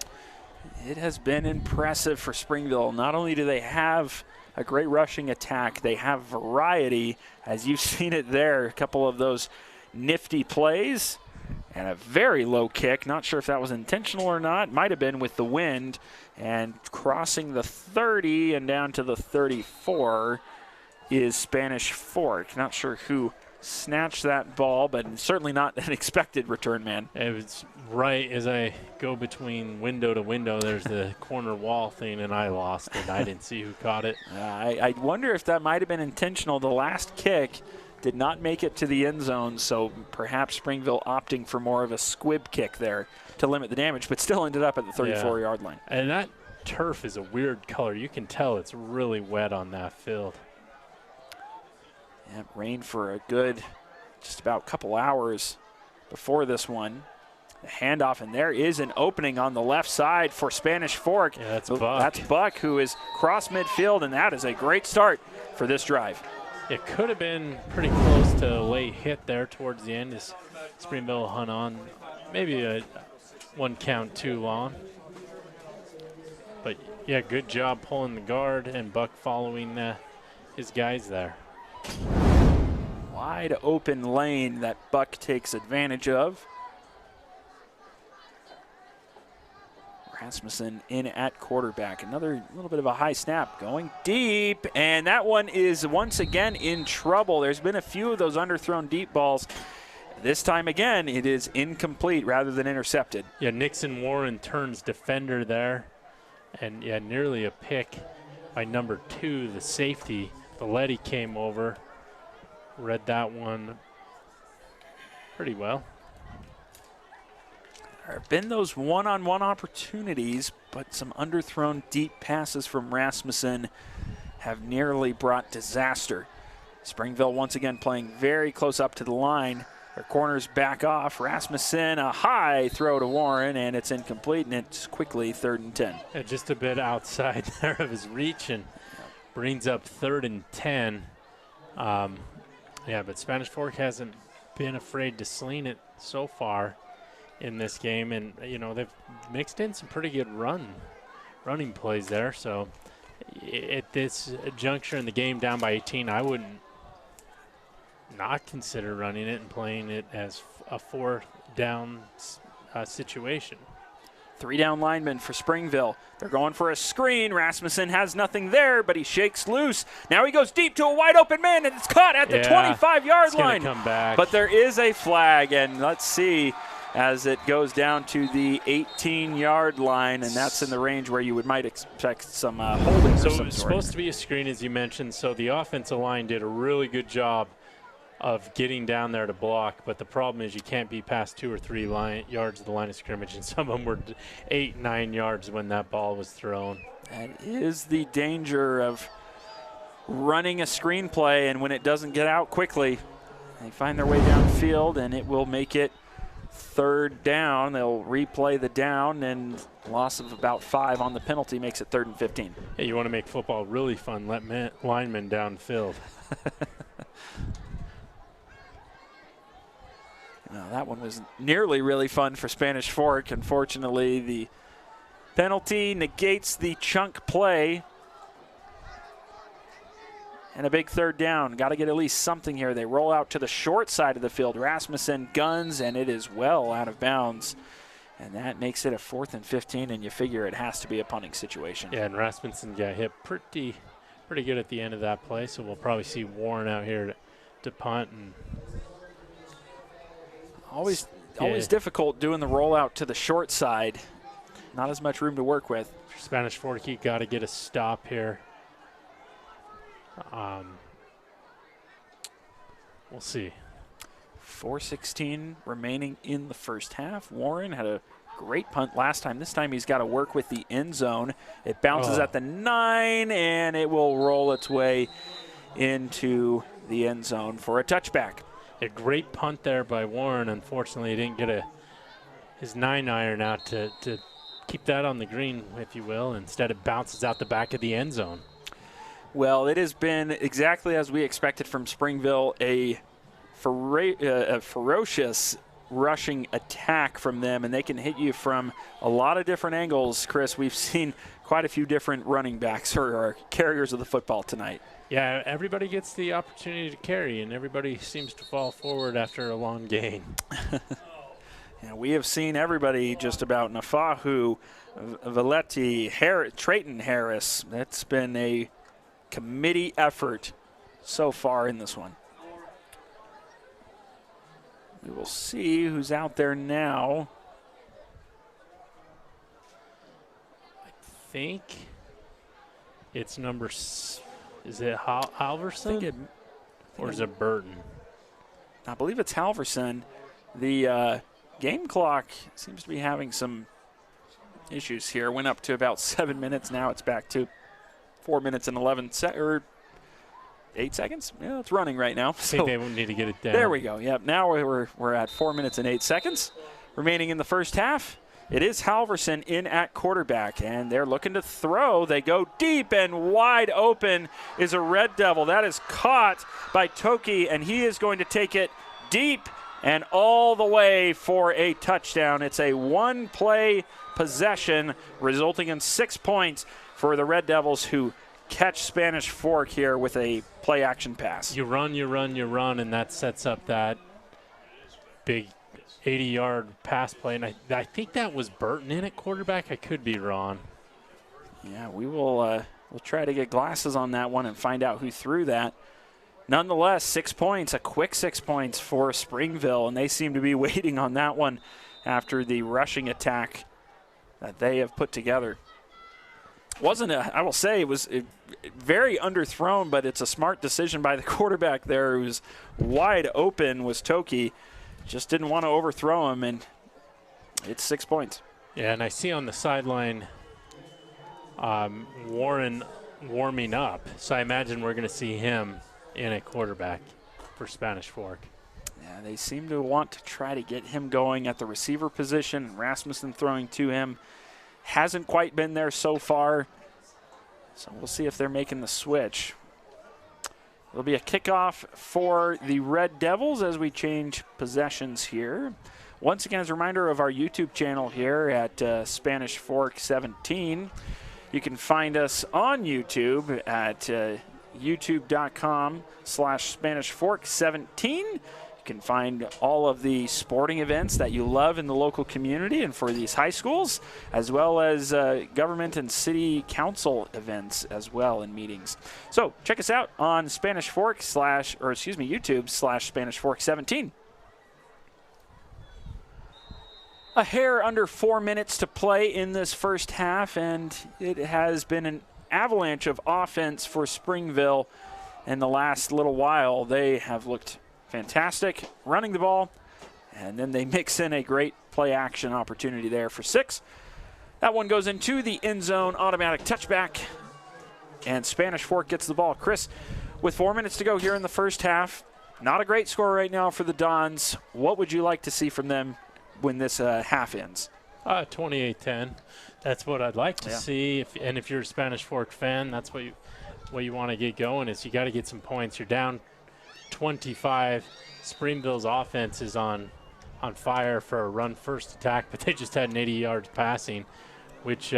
It has been impressive for Springville. Not only do they have a great rushing attack, they have variety, as you've seen it there, a couple of those nifty plays and a very low kick. Not sure if that was intentional or not. Might have been with the wind. And crossing the 30 and down to the 34 is Spanish Fork. Not sure who snatched that ball, but certainly not an expected return man. It was right as I go between window to window, there's the corner wall thing, and I lost it. I didn't see who caught it. I wonder if that might have been intentional. The last kick did not make it to the end zone, so perhaps Springville opting for more of a squib kick there to limit the damage, but still ended up at the 34-yard line. And that turf is a weird color. You can tell it's really wet on that field. Yeah, it rained for a good just about couple hours before this one. The handoff, and there is an opening on the left side for Spanish Fork. Yeah, that's Buck. That's Buck, who is cross midfield, and that is a great start for this drive. It could have been pretty close to a late hit there towards the end as Springville hung on. Maybe a one count too long. But, yeah, good job pulling the guard and Buck following his guys there. Wide open lane that Buck takes advantage of. Rasmussen in at quarterback. Another little bit of a high snap going deep, and that one is once again in trouble. There's been a few of those underthrown deep balls. This time again, it is incomplete rather than intercepted. Yeah, Nixon Warren turns defender there, and yeah, nearly a pick by number 2, the safety. Valetti came over, read that one pretty well. There have been those one-on-one opportunities, but some underthrown deep passes from Rasmussen have nearly brought disaster. Springville once again playing very close up to the line. Their corners back off. Rasmussen, a high throw to Warren, and it's incomplete, and it's quickly 3rd and 10. Yeah, just a bit outside there of his reach, and brings up 3rd and 10. Yeah, but Spanish Fork hasn't been afraid to sling it so far in this game, and you know they've mixed in some pretty good running plays there. So at this juncture in the game, down by 18, I wouldn't not consider running it and playing it as a 4th down situation. 3 down linemen for Springville. They're going for a screen. Rasmussen has nothing there, but he shakes loose. Now he goes deep to a wide open man, and it's caught at the 25-yard line. Come back. But there is a flag, and let's see as it goes down to the 18-yard line, and that's in the range where you might expect some holding. So of some it's sort. supposed to be a screen, as you mentioned, so the offensive line did a really good job of getting down there to block, but the problem is you can't be past 2 or 3 yards of the line of scrimmage, and some of them were 8, 9 yards when that ball was thrown. That is the danger of running a screen play, and when it doesn't get out quickly, they find their way downfield, and it will make it 3rd down. They'll replay the down, and loss of about 5 on the penalty makes it 3rd and 15. Hey, you want to make football really fun, let linemen downfield. No, that one was nearly really fun for Spanish Fork. Unfortunately, the penalty negates the chunk play. And a big 3rd down. Got to get at least something here. They roll out to the short side of the field. Rasmussen guns, and it is well out of bounds. And that makes it a 4th and 15, and you figure it has to be a punting situation. Yeah, and Rasmussen got hit pretty good at the end of that play, so we'll probably see Warren out here to punt. And Always difficult doing the rollout to the short side. Not as much room to work with. Spanish Fork, you got to get a stop here. We'll see. 4:16 remaining in the first half. Warren had a great punt last time. This time he's got to work with the end zone. It bounces at the 9, and it will roll its way into the end zone for a touchback. A great punt there by Warren. Unfortunately, he didn't get his 9-iron out to keep that on the green, if you will. Instead, it bounces out the back of the end zone. Well, it has been exactly as we expected from Springville, a ferocious rushing attack from them, and they can hit you from a lot of different angles. Chris, we've seen quite a few different running backs or carriers of the football tonight. Yeah, everybody gets the opportunity to carry, and everybody seems to fall forward after a long gain. Yeah, we have seen everybody just about. Nafahu, Valetti, Trayton Harris. That's been a committee effort so far in this one. We will see who's out there now. I think it's number is it Halverson? Or is it Burton? I believe it's Halverson. The game clock seems to be having some issues here. Went up to about 7 minutes. Now it's back to 4 minutes and 8 seconds. Yeah, it's running right now. I think they need to get it down. There we go. Yep. Now we're at 4 minutes and 8 seconds remaining in the first half. It is Halverson in at quarterback, and they're looking to throw. They go deep, and wide open is a Red Devil. That is caught by Toki, and he is going to take it deep and all the way for a touchdown. It's a one-play possession, resulting in 6 points for the Red Devils, who catch Spanish Fork here with a play-action pass. You run, and that sets up that big 80-yard pass play. And I think that was Burton in at quarterback. I could be wrong. Yeah, we'll try to get glasses on that one and find out who threw that. Nonetheless, 6 points, a quick 6 points for Springville, and they seem to be waiting on that one after the rushing attack that they have put together. I will say it was very underthrown, but it's a smart decision by the quarterback there, who's wide open, was Toki. Just didn't want to overthrow him, and it's 6 points. Yeah, and I see on the sideline Warren warming up, so I imagine we're going to see him in at quarterback for Spanish Fork. Yeah, they seem to want to try to get him going at the receiver position. Rasmussen throwing to him. Hasn't quite been there so far, so we'll see if they're making the switch. It'll be a kickoff for the Red Devils as we change possessions here. Once again, as a reminder of our YouTube channel here at Spanish Fork 17. You can find us on YouTube at youtube.com/Spanish Fork 17. You You can find all of the sporting events that you love in the local community and for these high schools, as well as government and city council events as well and meetings. So check us out on Spanish Fork YouTube/Spanish Fork 17. A hair under 4 minutes to play in this first half, and it has been an avalanche of offense for Springville in the last little while. They have looked fantastic running the ball, and then they mix in a great play action opportunity there for 6. That one goes into the end zone, automatic touchback, and Spanish Fork gets the ball. Chris, with 4 minutes to go here in the first half, not a great score right now for the Dons. What would you like to see from them when this half ends? 28-10. That's what I'd like to see. If you're a Spanish Fork fan, that's what you want to get going is you got to get some points. You're down 25. Springville's offense is on fire for a run-first attack, but they just had an 80 yards passing, which,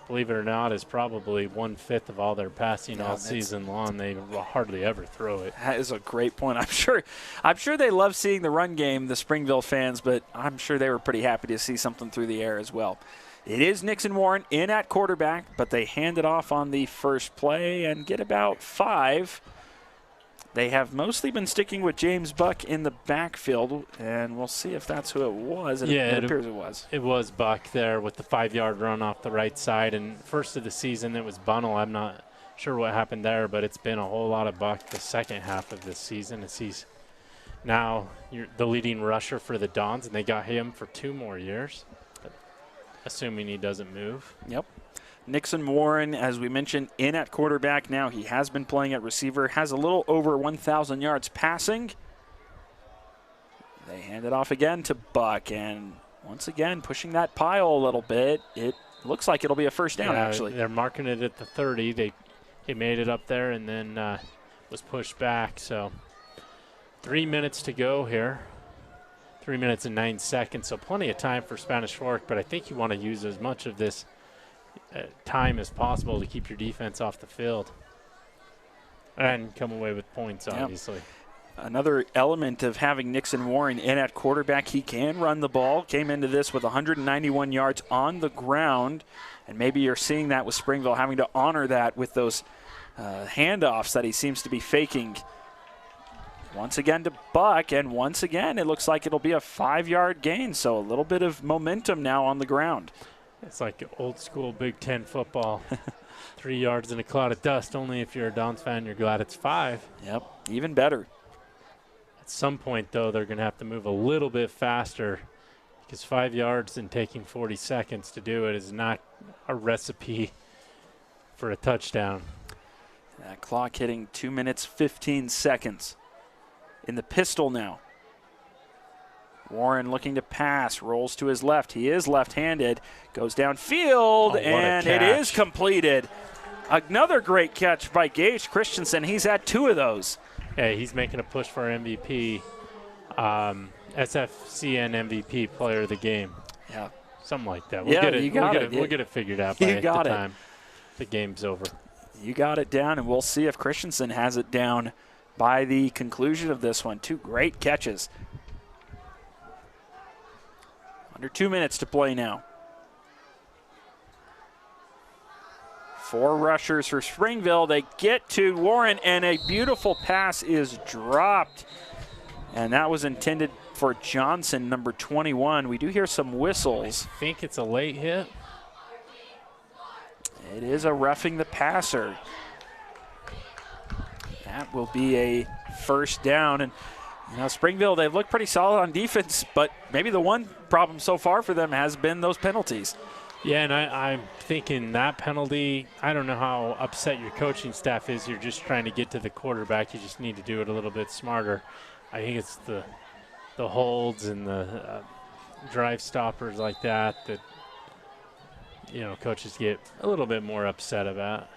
believe it or not, is probably 1/5 of all their passing all season long. They hardly ever throw it. That is a great point. I'm sure they love seeing the run game, the Springville fans, but I'm sure they were pretty happy to see something through the air as well. It is Nixon Warren in at quarterback, but they hand it off on the first play and get about 5. They have mostly been sticking with James Buck in the backfield, and we'll see if that's who it was. It appears it was. It was Buck there with the 5-yard run off the right side. And first of the season, it was Bunnell. I'm not sure what happened there, but it's been a whole lot of Buck the second half of this season as he's now the leading rusher for the Dons, and they got him for 2 more years, assuming he doesn't move. Yep. Nixon Warren, as we mentioned, in at quarterback now. He has been playing at receiver, has a little over 1,000 yards passing. They hand it off again to Buck, and once again pushing that pile a little bit. It looks like it'll be a first down, actually. They're marking it at the 30. He made it up there and then was pushed back. So 3 minutes to go here. 3 minutes and 9 seconds, so plenty of time for Spanish Fork, but I think you want to use as much of this time as possible to keep your defense off the field and come away with points, obviously. Another element of having Nixon Warren in at quarterback, he can run the ball. Came into this with 191 yards on the ground, and maybe you're seeing that with Springville having to honor that with those handoffs that he seems to be faking. Once again to Buck, and once again it looks like it'll be a 5-yard gain, so a little bit of momentum now on the ground. It's like old school Big Ten football. 3 yards in a cloud of dust. Only if you're a Dons fan, you're glad it's 5. Yep, even better. At some point, though, they're going to have to move a little bit faster because 5 yards and taking 40 seconds to do it is not a recipe for a touchdown. That clock hitting 2 minutes, 15 seconds. In the pistol now. Warren looking to pass, rolls to his left. He is left-handed, goes downfield, and it is completed. Another great catch by Gage Christensen. He's had 2 of those. Yeah, he's making a push for MVP, SFCN MVP player of the game. Yeah. Something like that. We'll get it figured out by the time the game's over. You got it down, and we'll see if Christensen has it down by the conclusion of this one. 2 great catches. Under 2 minutes to play now. 4 rushers for Springville. They get to Warren, and a beautiful pass is dropped. And that was intended for Johnson, number 21. We do hear some whistles. I think it's a late hit. It is a roughing the passer. That will be a first down. And Springville, they've looked pretty solid on defense, but maybe the one problem so far for them has been those penalties. Yeah, and I'm thinking that penalty, I don't know how upset your coaching staff is. You're just trying to get to the quarterback. You just need to do it a little bit smarter. I think it's the holds and the drive stoppers like that coaches get a little bit more upset about.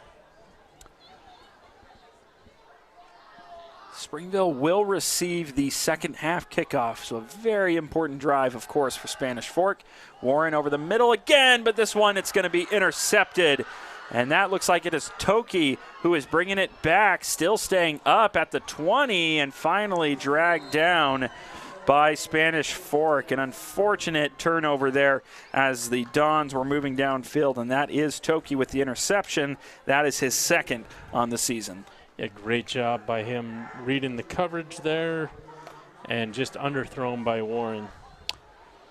Springville will receive the second half kickoff, so a very important drive, of course, for Spanish Fork. Warren over the middle again, but this one it's going to be intercepted And that looks like it is Toki who is bringing it back, still staying up at the 20, and finally dragged down by Spanish Fork. An unfortunate turnover there as the Dons were moving downfield, and that is Toki with the interception. That is his second on the season. Yeah, great job by him reading the coverage there and just underthrown by Warren.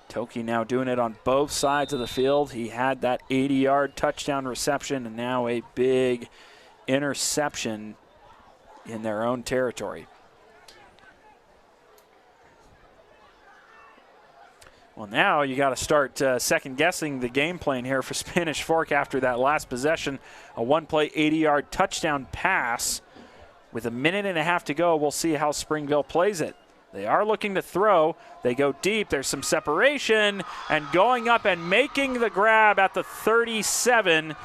Toki now doing it on both sides of the field. He had that 80-yard touchdown reception and now a big interception in their own territory. Well, now you got to start second-guessing the game plan here for Spanish Fork after that last possession. A one-play 80-yard touchdown pass. With a minute and a half to go, we'll see how Springville plays it. They are looking to throw. They go deep. There's some separation. And going up and making the grab at the 37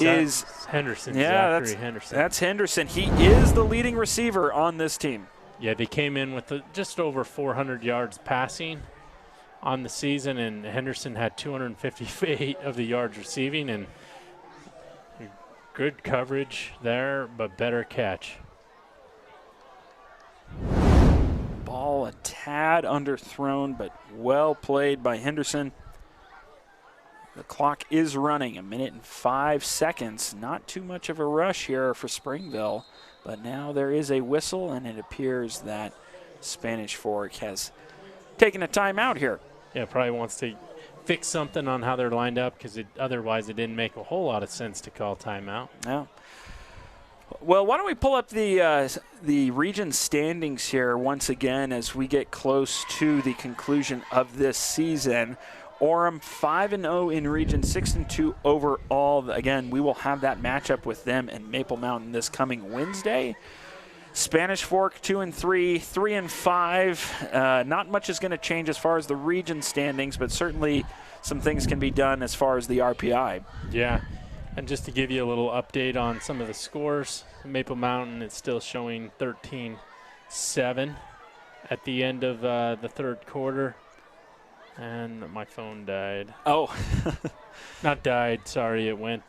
is Henderson. Yeah, that's Henderson. He is the leading receiver on this team. Yeah, they came in with just over 400 yards passing on the season, and Henderson had 258 of the yards receiving, and good coverage there, but better catch. Ball a tad underthrown, but well played by Henderson. The clock is running, a minute and 5 seconds. Not too much of a rush here for Springville, but now there is a whistle, and it appears that Spanish Fork has taken a timeout here. Yeah, probably wants to fix something on how they're lined up because otherwise it didn't make a whole lot of sense to call timeout. Yeah. Well, why don't we pull up the region standings here once again as we get close to the conclusion of this season. Orem 5-0 in region, 6-2 overall. Again, we will have that matchup with them and Maple Mountain this coming Wednesday. Spanish Fork 2-3, 3-5. Not much is going to change as far as the region standings, but certainly some things can be done as far as the RPI. Yeah, and just to give you a little update on some of the scores, Maple Mountain is still showing 13-7 at the end of the third quarter. And my phone died. Oh. Not died, sorry, it went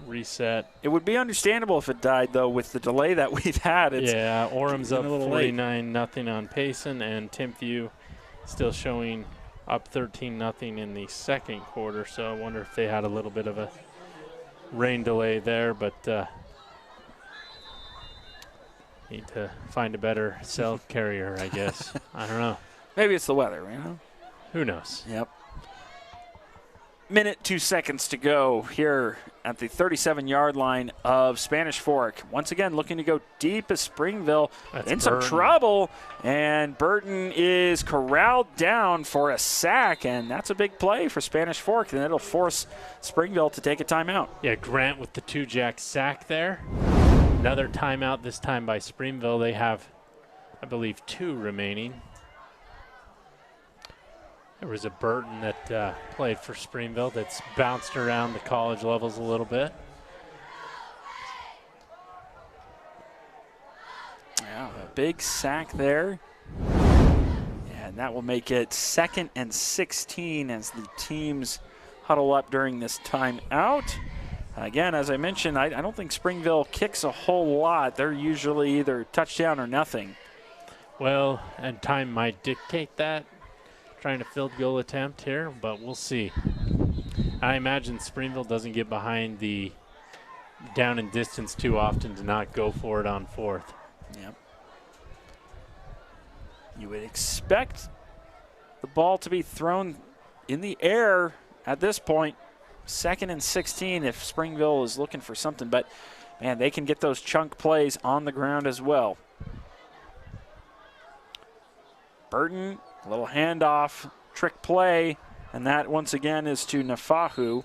reset. It would be understandable if it died, though, with the delay that we've had. Yeah, Orem's up 49-0 on Payson, and Timpview still showing up 13-0 in the second quarter. So I wonder if they had a little bit of a rain delay there, but need to find a better cell carrier, I guess. I don't know. Maybe it's the weather, you know? Who knows? Yep. Minute, 2 seconds to go here at the 37-yard line of Spanish Fork. Once again, looking to go deep as Springville. That's in some trouble, and Burton is corralled down for a sack, and that's a big play for Spanish Fork, and it'll force Springville to take a timeout. Yeah, Grant with the 2-jack sack there. Another timeout, this time by Springville. They have, I believe, 2 remaining. There was a Burton that played for Springville that's bounced around the college levels a little bit. Yeah, a big sack there. And that will make it 2nd and 16 as the teams huddle up during this timeout. Again, as I mentioned, I don't think Springville kicks a whole lot. They're usually either touchdown or nothing. Well, and time might dictate that. Trying a field goal attempt here, but we'll see. I imagine Springville doesn't get behind the down and distance too often to not go for it on 4th. Yep. You would expect the ball to be thrown in the air at this point. 2nd and 16 if Springville is looking for something, but man, they can get those chunk plays on the ground as well. Burton, a little handoff, trick play, and that once again is to Nafahu.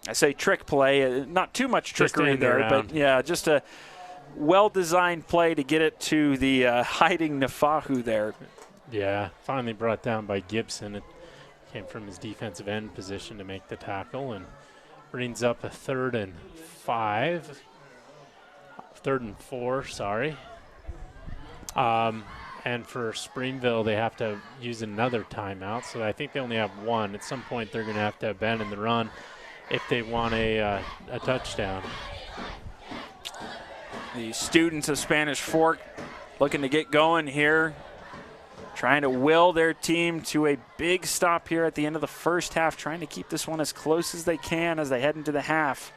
I say trick play, not too much trickery there, but yeah, just a well-designed play to get it to the hiding Nafahu there. Yeah, finally brought down by Gibson. It came from his defensive end position to make the tackle and brings up a 3rd and 4, sorry. And for Springville, they have to use another timeout, so I think they only have 1. At some point, they're going to have abandon the run if they want a touchdown. The students of Spanish Fork looking to get going here, trying to will their team to a big stop here at the end of the first half, trying to keep this one as close as they can as they head into the half.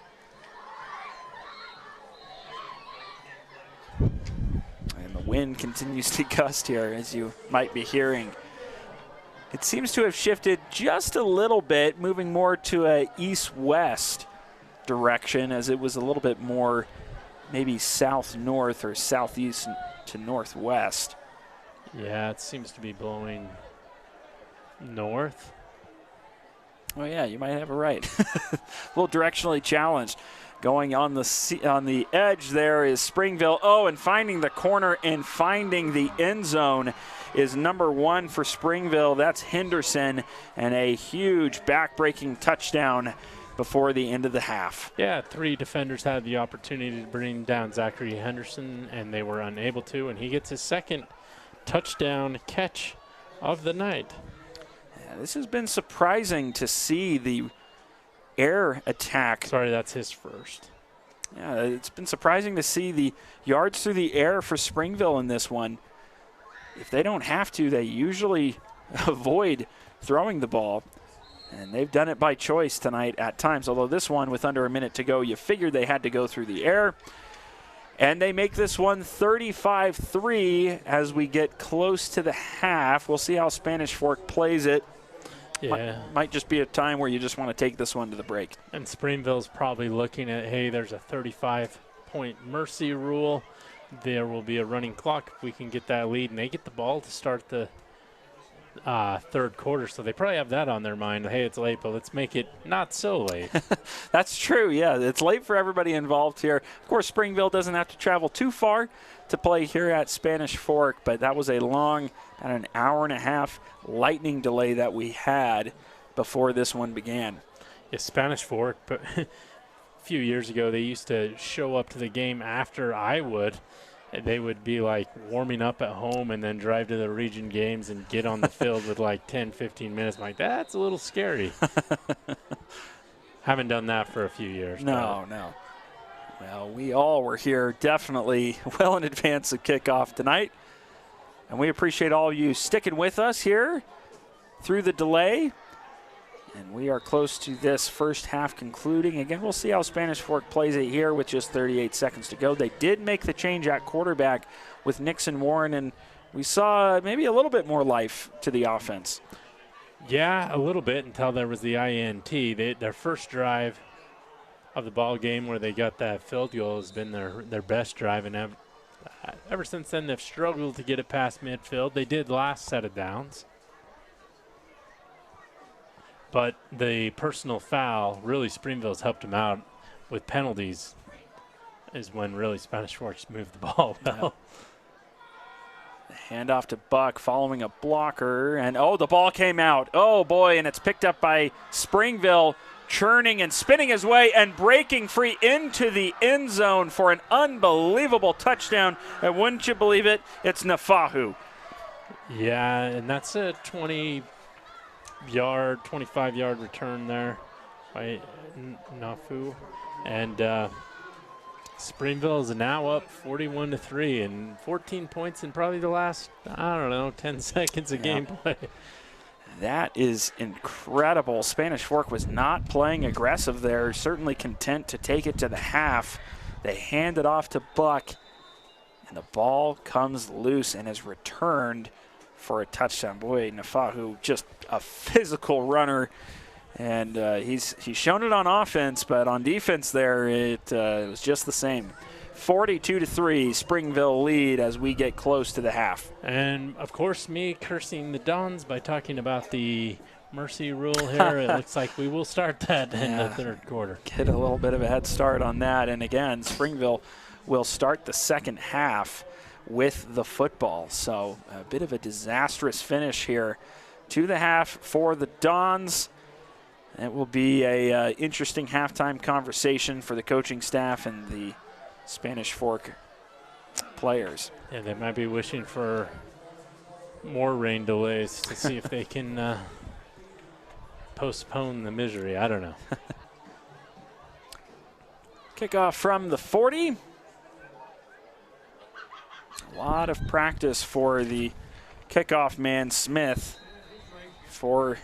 And the wind continues to gust here, as you might be hearing. It seems to have shifted just a little bit, moving more to a east-west direction, as it was a little bit more maybe south-north or southeast to northwest. Yeah, it seems to be blowing north. Oh yeah, you might have it right. A little directionally challenged. Going on the edge there is Springville. Oh, and finding the corner and finding the end zone is number 1 for Springville. That's Henderson, and a huge back-breaking touchdown before the end of the half. Yeah, 3 defenders had the opportunity to bring down Zachary Henderson, and they were unable to, and he gets his second touchdown catch of the night. Yeah, this has been surprising to see the air attack. Sorry, that's his first. Yeah, it's been surprising to see the yards through the air for Springville in this one. If they don't have to, they usually avoid throwing the ball. And they've done it by choice tonight at times, although this one, with under a minute to go, you figured they had to go through the air. And they make this one 35-3 as we get close to the half. We'll see how Spanish Fork plays it. Yeah. Might just be a time where you just want to take this one to the break. And Springville's probably looking at, hey, there's a 35-point mercy rule. There will be a running clock if we can get that lead. And they get the ball to start the third quarter, so they probably have that on their mind. Hey, it's late, but let's make it not so late. That's true, yeah. It's late for everybody involved here. Of course, Springville doesn't have to travel too far to play here at Spanish Fork, but that was a long, about an hour-and-a-half lightning delay that we had before this one began. Yeah, Spanish Fork, but a few years ago, they used to show up to the game after I would. They would be like warming up at home and then drive to the region games and get on the field with like 10, 15 minutes. I'm like, that's a little scary. Haven't done that for a few years. No. Well, we all were here definitely well in advance of kickoff tonight. And we appreciate all of you sticking with us here through the delay. And we are close to this first half concluding. Again, we'll see how Spanish Fork plays it here with just 38 seconds to go. They did make the change at quarterback with Nixon Warren, and we saw maybe a little bit more life to the offense. Yeah, a little bit until there was the INT. Their first drive of the ball game where they got that field goal has been their best drive, and ever since then they've struggled to get it past midfield. They did last set of downs. But the personal foul, really Springville's helped them out with penalties, is when really Spanish Forks moved the ball well. Hand off to Buck following a blocker, and the ball came out. Oh boy, and it's picked up by Springville, churning and spinning his way and breaking free into the end zone for an unbelievable touchdown. And wouldn't you believe it, it's Nafahu. Yeah, and that's a 25-yard return there by Nafu. And Springville is now up 41-3 and 14 points in probably the last, 10 seconds of gameplay. That is incredible. Spanish Fork was not playing aggressive there, certainly content to take it to the half. They hand it off to Buck, and the ball comes loose and is returned for a touchdown. Boy, Nafahu, just a physical runner, and he's shown it on offense, but on defense there it was just the same. 42-3, Springville lead as we get close to the half. And of course, me cursing the Dons by talking about the mercy rule here. It looks like we will start that in the third quarter. Get a little bit of a head start on that, and again, Springville will start the second half with the football. So a bit of a disastrous finish here to the half for the Dons. It will be a interesting halftime conversation for the coaching staff and the Spanish Fork players. Yeah, they might be wishing for more rain delays to see if they can postpone the misery. I don't know. Kickoff from the 40. A lot of practice for the kickoff man, Smith, for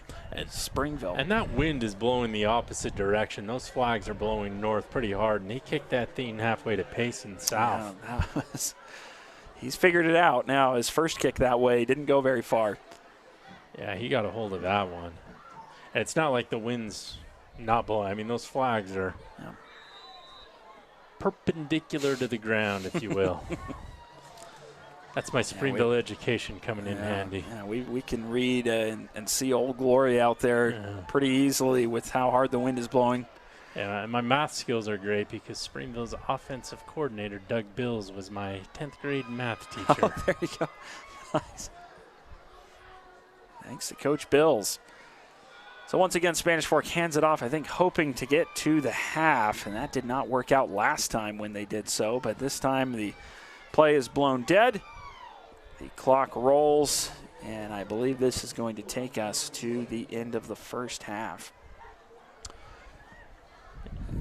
Springville. And that wind is blowing the opposite direction. Those flags are blowing north pretty hard, and he kicked that thing halfway to Payson south. Yeah, he's figured it out now. His first kick that way didn't go very far. Yeah, he got a hold of that one. And it's not like the wind's not blowing. I mean, those flags are perpendicular to the ground, if you will. That's my Springville education coming in handy. Yeah, we can read and see Old Glory out there pretty easily with how hard the wind is blowing. Yeah, and my math skills are great because Springville's offensive coordinator, Doug Bills, was my 10th grade math teacher. Oh, there you go. Nice. Thanks to Coach Bills. So once again, Spanish Fork hands it off, I think, hoping to get to the half, and that did not work out last time when they did so, but this time the play is blown dead. The clock rolls, and I believe this is going to take us to the end of the first half.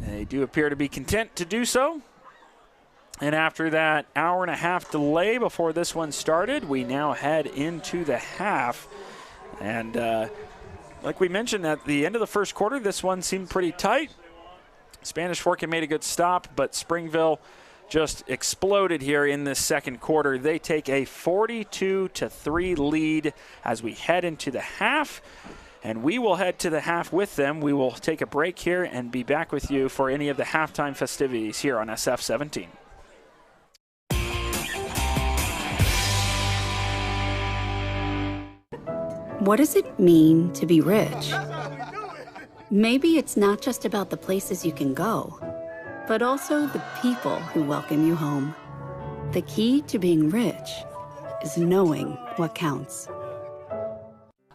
They do appear to be content to do so. And after that hour-and-a-half delay before this one started, we now head into the half. And like we mentioned at the end of the first quarter, this one seemed pretty tight. Spanish Fork had made a good stop, but Springville just exploded here in this second quarter. They take a 42-3 lead as we head into the half, and we will head to the half with them. We will take a break here and be back with you for any of the halftime festivities here on SF 17. What does it mean to be rich? Maybe it's not just about the places you can go, but also the people who welcome you home. The key to being rich is knowing what counts.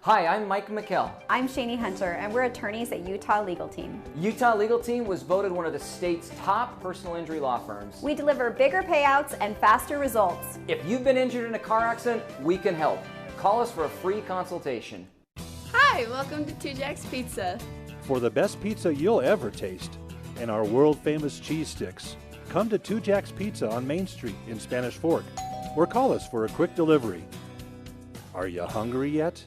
Hi, I'm Mike McKell. I'm Shani Hunter, and we're attorneys at Utah Legal Team. Utah Legal Team was voted one of the state's top personal injury law firms. We deliver bigger payouts and faster results. If you've been injured in a car accident, we can help. Call us for a free consultation. Hi, welcome to Two Jacks Pizza. For the best pizza you'll ever taste and our world-famous cheese sticks, come to Two Jacks Pizza on Main Street in Spanish Fork, or call us for a quick delivery. Are you hungry yet?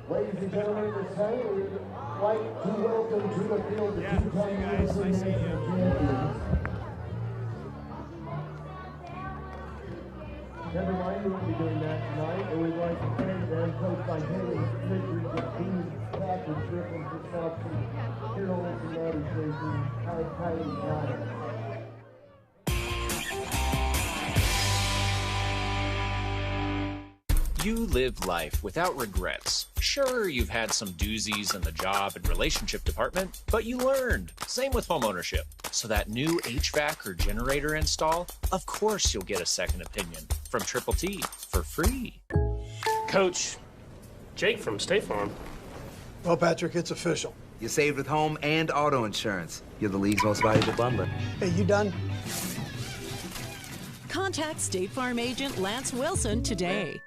Ladies and gentlemen, this time we'd like to welcome to the field the two-time USA National champions. Never mind, we won't be doing that tonight, and we'd like to thank them, coached by Haley Richards and Dean Patrick Strickland for sponsoring Carol and Maddie Tracy, Kylie Giants. You live life without regrets. Sure, you've had some doozies in the job and relationship department, but you learned. Same with homeownership. So that new HVAC or generator install, of course you'll get a second opinion from Triple T for free. Coach, Jake from State Farm. Well, Patrick, it's official. You saved with home and auto insurance. You're the league's most valuable bundler. Hey, you done? Contact State Farm agent Lance Wilson today.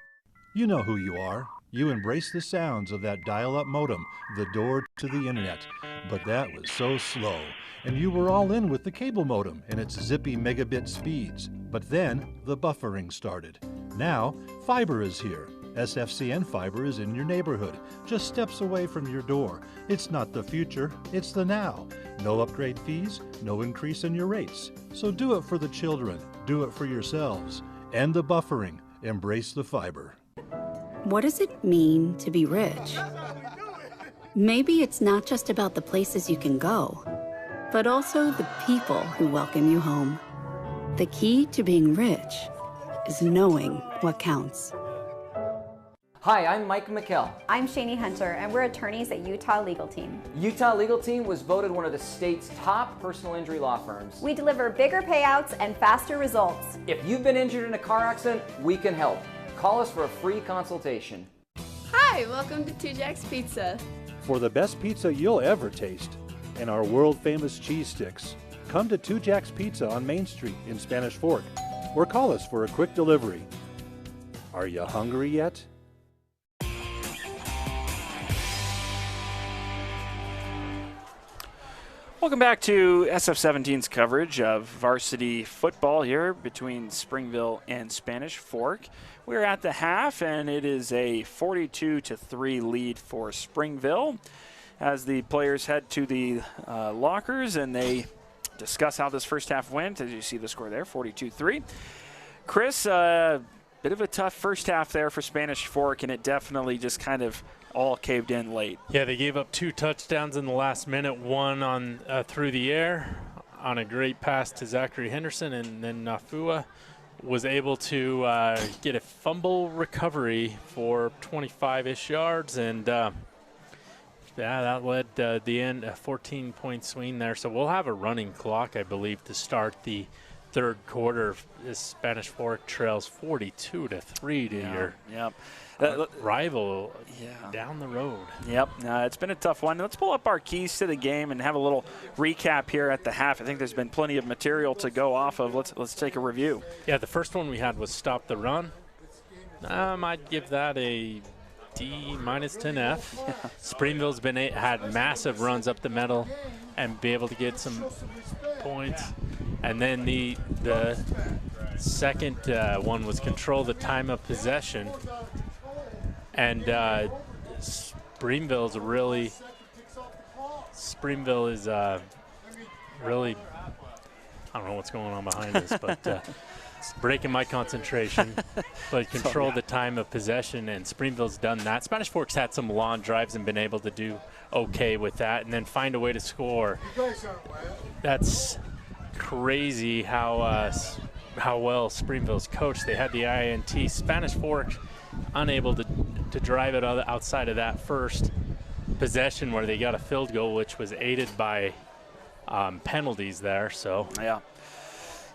You know who you are. You embrace the sounds of that dial-up modem, the door to the internet. But that was so slow. And you were all in with the cable modem and its zippy megabit speeds. But then the buffering started. Now, fiber is here. SFCN fiber is in your neighborhood, just steps away from your door. It's not the future, it's the now. No upgrade fees, no increase in your rates. So do it for the children, do it for yourselves. End the buffering, embrace the fiber. What does it mean to be rich? Maybe it's not just about the places you can go, but also the people who welcome you home. The key to being rich is knowing what counts. Hi, I'm Mike McKell. I'm Shani Hunter, and we're attorneys at Utah Legal Team. Utah Legal Team was voted one of the state's top personal injury law firms. We deliver bigger payouts and faster results. If you've been injured in a car accident, we can help. Call us for a free consultation. Hi, welcome to Two Jacks Pizza. For the best pizza you'll ever taste and our world-famous cheese sticks, come to Two Jacks Pizza on Main Street in Spanish Fork or call us for a quick delivery. Are you hungry yet? Welcome back to SF17's coverage of varsity football here between Springville and Spanish Fork. We're at the half, and it is a 42-3 lead for Springville as the players head to the lockers and they discuss how this first half went. As you see the score there, 42-3. Chris, bit of a tough first half there for Spanish Fork, and it definitely just kind of all caved in late. Yeah, they gave up 2 touchdowns in the last minute, one on through the air on a great pass to Zachary Henderson, and then Nafua was able to get a fumble recovery for 25-ish yards, and yeah, that led the end, a 14-point swing there. So we'll have a running clock, I believe, to start the third quarter. This Spanish Fork trails 42-3 to your rival down the road. Yep, it's been a tough one. Let's pull up our keys to the game and have a little recap here at the half. I think there's been plenty of material to go off of. Let's take a review. Yeah, the first one we had was stop the run. I'd give that a D minus 10F. Yeah. Springville's had massive runs up the middle and be able to get some points. And then the second one was control the time of possession. And Springville is really, I don't know what's going on behind this, but it's breaking my concentration. But control the time of possession, and Springville's done that. Spanish Fork's had some long drives and been able to do okay with that, and then find a way to score. That's crazy how well Springville's coached. They had the INT. Spanish Fork unable to drive it outside of that first possession where they got a field goal, which was aided by penalties there. So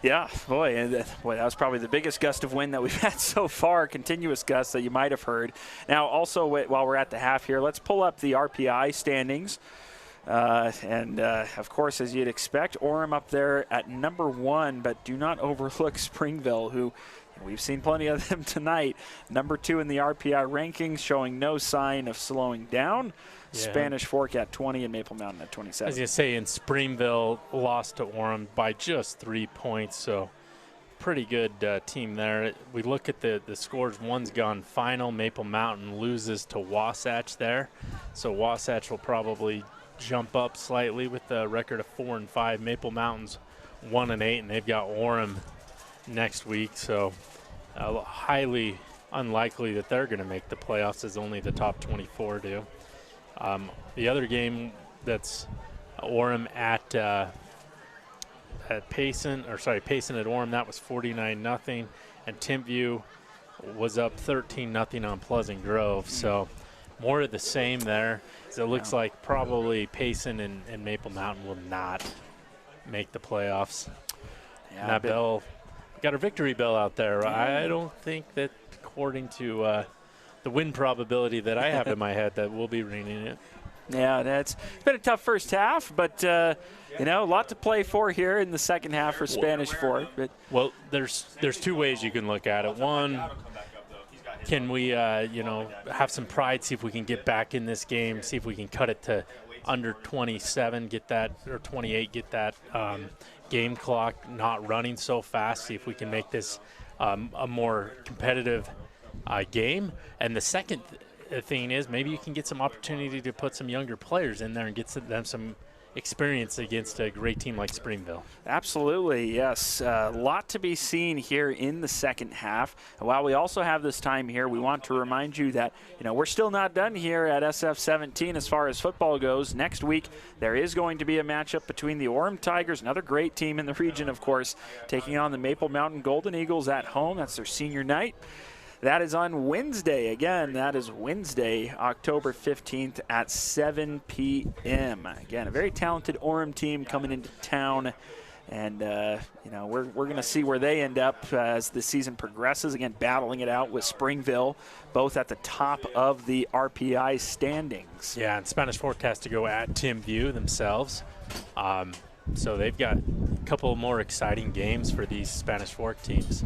yeah, boy, that was probably the biggest gust of wind that we've had so far, continuous gusts that you might have heard. Now, also, while we're at the half here, let's pull up the RPI standings. Of course, as you'd expect, Orem up there at number 1, but do not overlook Springville, who we've seen plenty of them tonight. Number 2 in the RPI rankings, showing no sign of slowing down. Yeah. Spanish Fork at 20 and Maple Mountain at 27. As you say, in Springville lost to Orem by just 3 points, so pretty good team there. We look at the scores. One's gone final. Maple Mountain loses to Wasatch there. So Wasatch will probably jump up slightly with a record of 4-5. Maple Mountain's 1-8, and they've got Orem next week. So highly unlikely that they're going to make the playoffs, as only the top 24 do. The other game that's Orem at Payson at Orem, that was 49-0, and Timpview was up 13-0 on Pleasant Grove. So more of the same there. So it looks like probably Payson and Maple Mountain will not make the playoffs. Yeah, that bell, got a victory bell out there. I don't think that, according to the win probability that I have in my head, that we'll be ringing it. Yeah, it's been a tough first half, but a lot to play for here in the second half for Spanish Fork. But well, there's two ways you can look at it. One, can we have some pride, see if we can get back in this game, see if we can cut it to under 27, get that, or 28, get that game clock not running so fast, see if we can make this a more competitive game. And the second thing is, maybe you can get some opportunity to put some younger players in there and get them some experience against a great team like Springville. Absolutely, yes. A lot to be seen here in the second half. While we also have this time here, we want to remind you that we're still not done here at SF17 as far as football goes. Next week, there is going to be a matchup between the Orem Tigers, another great team in the region, of course, taking on the Maple Mountain Golden Eagles at home. That's their senior night. That is on Wednesday. Again, that is Wednesday, October 15th at 7 p.m. Again, a very talented Orem team coming into town. And, we're going to see where they end up as the season progresses. Again, battling it out with Springville, both at the top of the RPI standings. Yeah, and Spanish Fork has to go at Timpview themselves. So they've got a couple more exciting games for these Spanish Fork teams.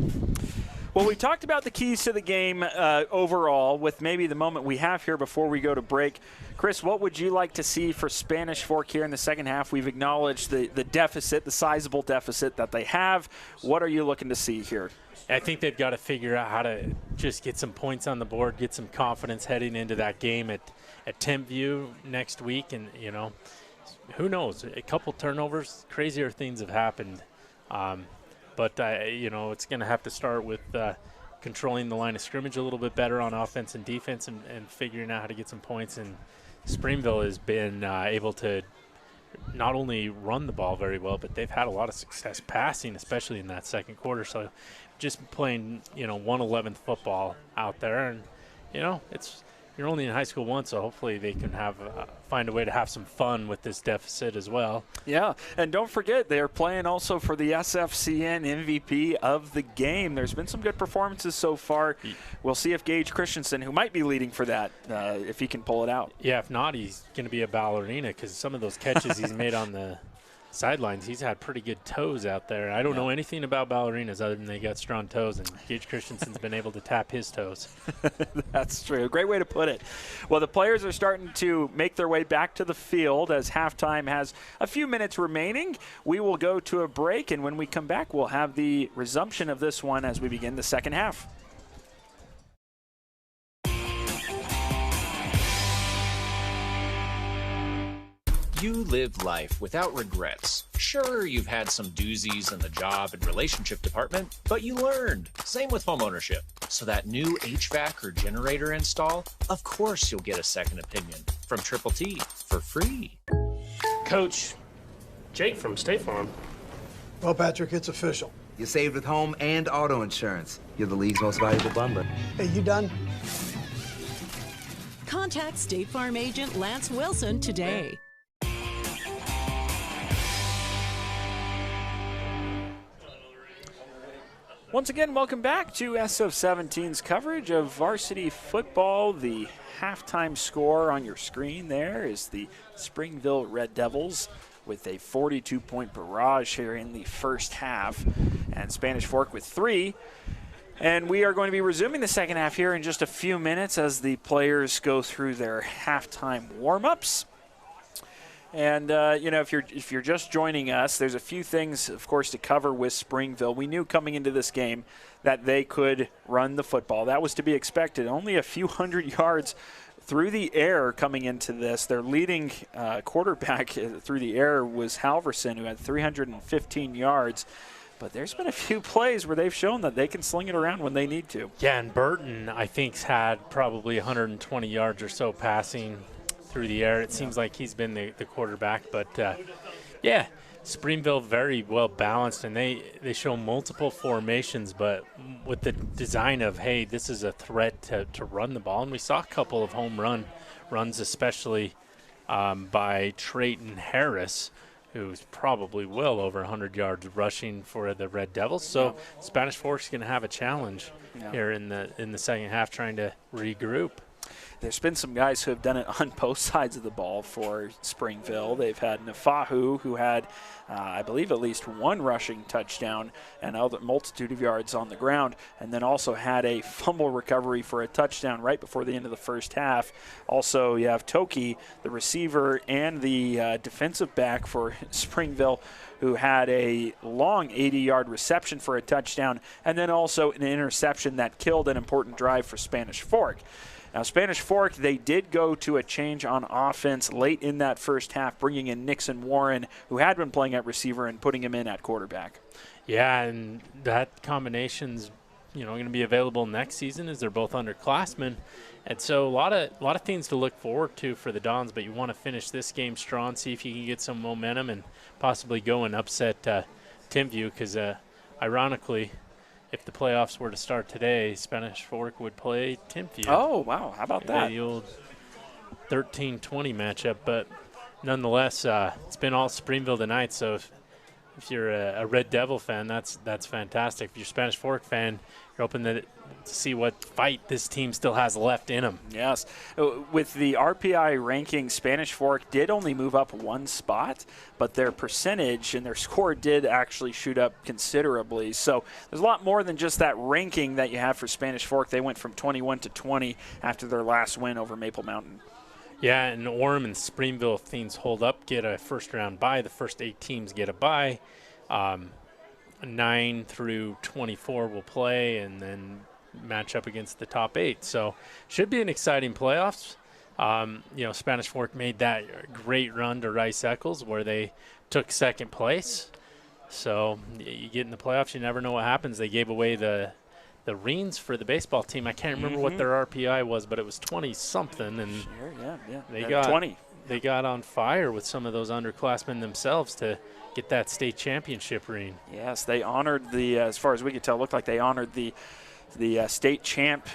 Well, we talked about the keys to the game overall with maybe the moment we have here before we go to break. Chris, what would you like to see for Spanish Fork here in the second half? We've acknowledged the deficit, the sizable deficit that they have. What are you looking to see here? I think they've got to figure out how to just get some points on the board, get some confidence heading into that game at Timpview next week. And, who knows? A couple turnovers, crazier things have happened. But, it's going to have to start with controlling the line of scrimmage a little bit better on offense and defense and figuring out how to get some points. And Springville has been able to not only run the ball very well, but they've had a lot of success passing, especially in that second quarter. So just playing, 1/11th football out there. And, you're only in high school once, so hopefully they can find a way to have some fun with this deficit as well. Yeah, and don't forget, they are playing also for the SFCN MVP of the game. There's been some good performances so far. We'll see if Gage Christensen, who might be leading for that, if he can pull it out. Yeah, if not, he's going to be a ballerina because some of those catches he's made on the sidelines, he's had pretty good toes out there. I don't know anything about ballerinas other than they got strong toes, and Gage Christensen's been able to tap his toes. That's true. Great way to put it. Well, the players are starting to make their way back to the field as halftime has a few minutes remaining. We will go to a break, and when we come back, we'll have the resumption of this one as we begin the second half. You live life without regrets. Sure, you've had some doozies in the job and relationship department, but you learned. Same with homeownership. So that new HVAC or generator install, of course you'll get a second opinion from Triple T for free. Coach, Jake from State Farm. Well, Patrick, it's official. You saved with home and auto insurance. You're the league's most valuable bundler. Hey, you done? Contact State Farm agent Lance Wilson today. Once again, welcome back to SF17's coverage of varsity football. The halftime score on your screen there is the Springville Red Devils with a 42-point barrage here in the first half, and Spanish Fork with 3. And we are going to be resuming the second half here in just a few minutes as the players go through their halftime warm-ups. And if you're just joining us, there's a few things, of course, to cover with Springville. We knew coming into this game that they could run the football. That was to be expected. Only a few hundred yards through the air coming into this. Their leading quarterback through the air was Halverson, who had 315 yards. But there's been a few plays where they've shown that they can sling it around when they need to. Yeah, and Burton, I think, had probably 120 yards or so passing through the air. It seems like he's been the quarterback. But, yeah, Springville very well balanced, and they show multiple formations, but with the design of, hey, this is a threat to run the ball. And we saw a couple of home runs, especially by Trayton Harris, who's probably well over 100 yards rushing for the Red Devils. So Spanish Fork's going to have a challenge here in the second half, trying to regroup. There's been some guys who have done it on both sides of the ball for Springville. They've had Nafahu, who had, I believe, at least one rushing touchdown and a multitude of yards on the ground, and then also had a fumble recovery for a touchdown right before the end of the first half. Also, you have Toki, the receiver and the defensive back for Springville, who had a long 80-yard reception for a touchdown, and then also an interception that killed an important drive for Spanish Fork. Now, Spanish Fork, they did go to a change on offense late in that first half, bringing in Nixon Warren, who had been playing at receiver, and putting him in at quarterback. Yeah, and that combination's going to be available next season, as they're both underclassmen. And so a lot of things to look forward to for the Dons, but you want to finish this game strong, see if you can get some momentum and possibly go and upset Timpview, because ironically, if the playoffs were to start today, Spanish Fork would play Timpview. Oh, wow. How about that? The old 13-20 matchup. But nonetheless, it's been all Springville tonight. So if you're a Red Devil fan, that's fantastic. If you're a Spanish Fork fan, you're hoping to see what fight this team still has left in them. Yes. With the RPI ranking, Spanish Fork did only move up one spot, but their percentage and their score did actually shoot up considerably. So there's a lot more than just that ranking that you have for Spanish Fork. They went from 21 to 20 after their last win over Maple Mountain. Yeah, and Orem and Springville, if things hold up, get a first-round bye. The first 8 teams get a bye. 9 through 24 will play, and then match up against the top 8. So should be an exciting playoffs. Spanish Fork made that great run to Rice Eccles where they took second place. So you get in the playoffs, you never know what happens. They gave away the reins for the baseball team. I can't remember what their RPI was, but it was 20-something. And sure, yeah. They got 20. They got on fire with some of those underclassmen themselves to get that state championship ring. Yes, they honored as far as we could tell, looked like they honored the state champ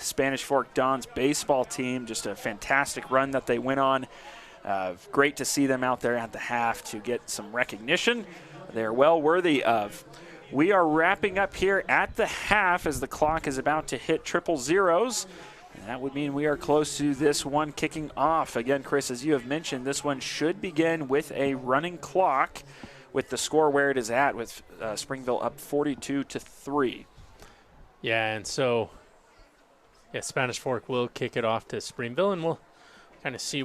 Spanish Fork Dons baseball team. Just a fantastic run that they went on. Great to see them out there at the half to get some recognition. They're well worthy of. We are wrapping up here at the half as the clock is about to hit triple zeros. And that would mean we are close to this one kicking off. Again, Chris, as you have mentioned, this one should begin with a running clock with the score where it is at, with Springville up 42-3. Yeah, and so Spanish Fork will kick it off to Springville, and we'll kind of see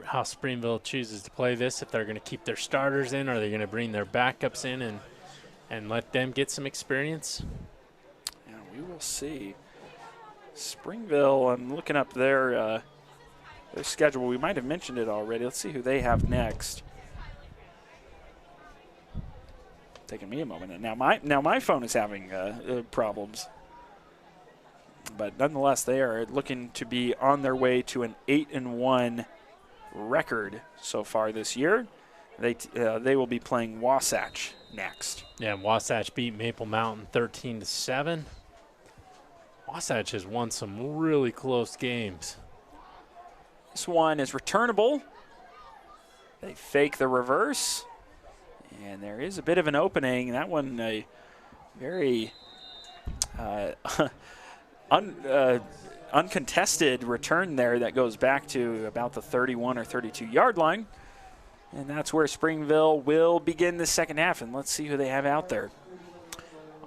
how Springville chooses to play this, if they're going to keep their starters in, or are they going to bring their backups in and let them get some experience. Yeah, we will see. Springville, I'm looking up their schedule. We might have mentioned it already. Let's see who they have next. Taking me a moment. Now my phone is having problems. But nonetheless, they are looking to be on their way to an 8-1 record so far this year. They will be playing Wasatch next. Yeah, Wasatch beat Maple Mountain 13-7. Wasatch has won some really close games. This one is returnable. They fake the reverse. And there is a bit of an opening. That one, a very uncontested return there that goes back to about the 31 or 32-yard line. And that's where Springville will begin the second half. And let's see who they have out there.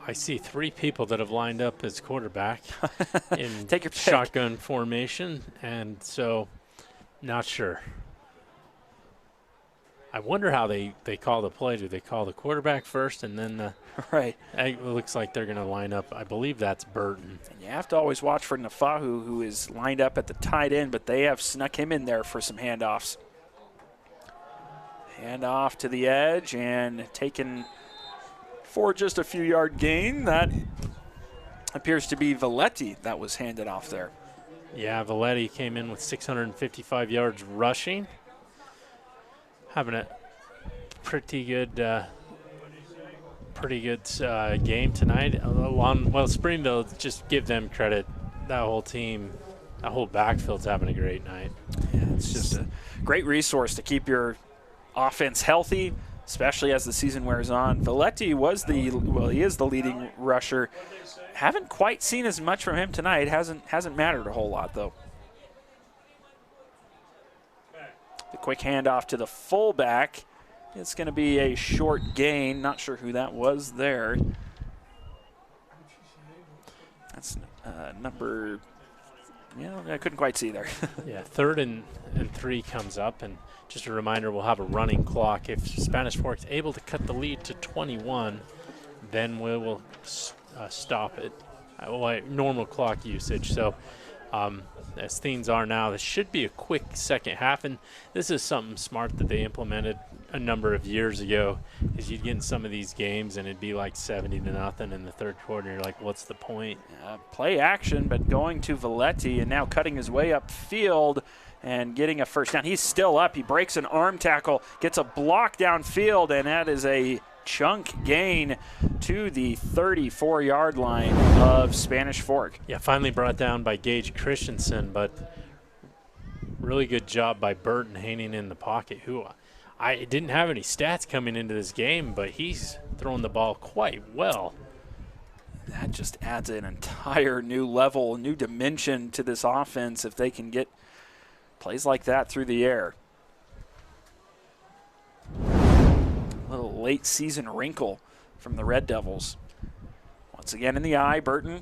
I see 3 people that have lined up as quarterback in Take your pick. Shotgun formation, and so not sure. I wonder how they call the play. Do they call the quarterback first and then right? It looks like they're going to line up. I believe that's Burton. And you have to always watch for Nafahu, who is lined up at the tight end, but they have snuck him in there for some handoffs. Handoff to the edge and taken for just a few yard gain. That appears to be Valetti that was handed off there. Yeah, Valetti came in with 655 yards rushing. Having a pretty good game tonight. Well, Springville, just give them credit. That whole team, that whole backfield's having a great night. Yeah, it's just a great resource to keep your offense healthy, especially as the season wears on. Valetti he is the leading rusher. Haven't quite seen as much from him tonight. Hasn't mattered a whole lot though. The quick handoff to the fullback. It's going to be a short gain. Not sure who that was there. That's number. Yeah, I couldn't quite see there. Yeah, 3rd and 3 comes up, and just a reminder, we'll have a running clock. If Spanish Fork's able to cut the lead to 21, then we will stop it. Normal clock usage. So as things are now, this should be a quick second half, and this is something smart that they implemented a number of years ago, is you'd get in some of these games and it'd be like 70-0 in the third quarter. You're like, what's the point? Play action, but going to Valetti and now cutting his way upfield and getting a first down. He's still up. He breaks an arm tackle, gets a block downfield, and that is a chunk gain to the 34-yard line of Spanish Fork. Yeah, finally brought down by Gage Christensen, but really good job by Burton hanging in the pocket, who I didn't have any stats coming into this game, but he's throwing the ball quite well. That just adds an entire new level, new dimension to this offense if they can get plays like that through the air. A little late season wrinkle from the Red Devils. Once again in the eye, Burton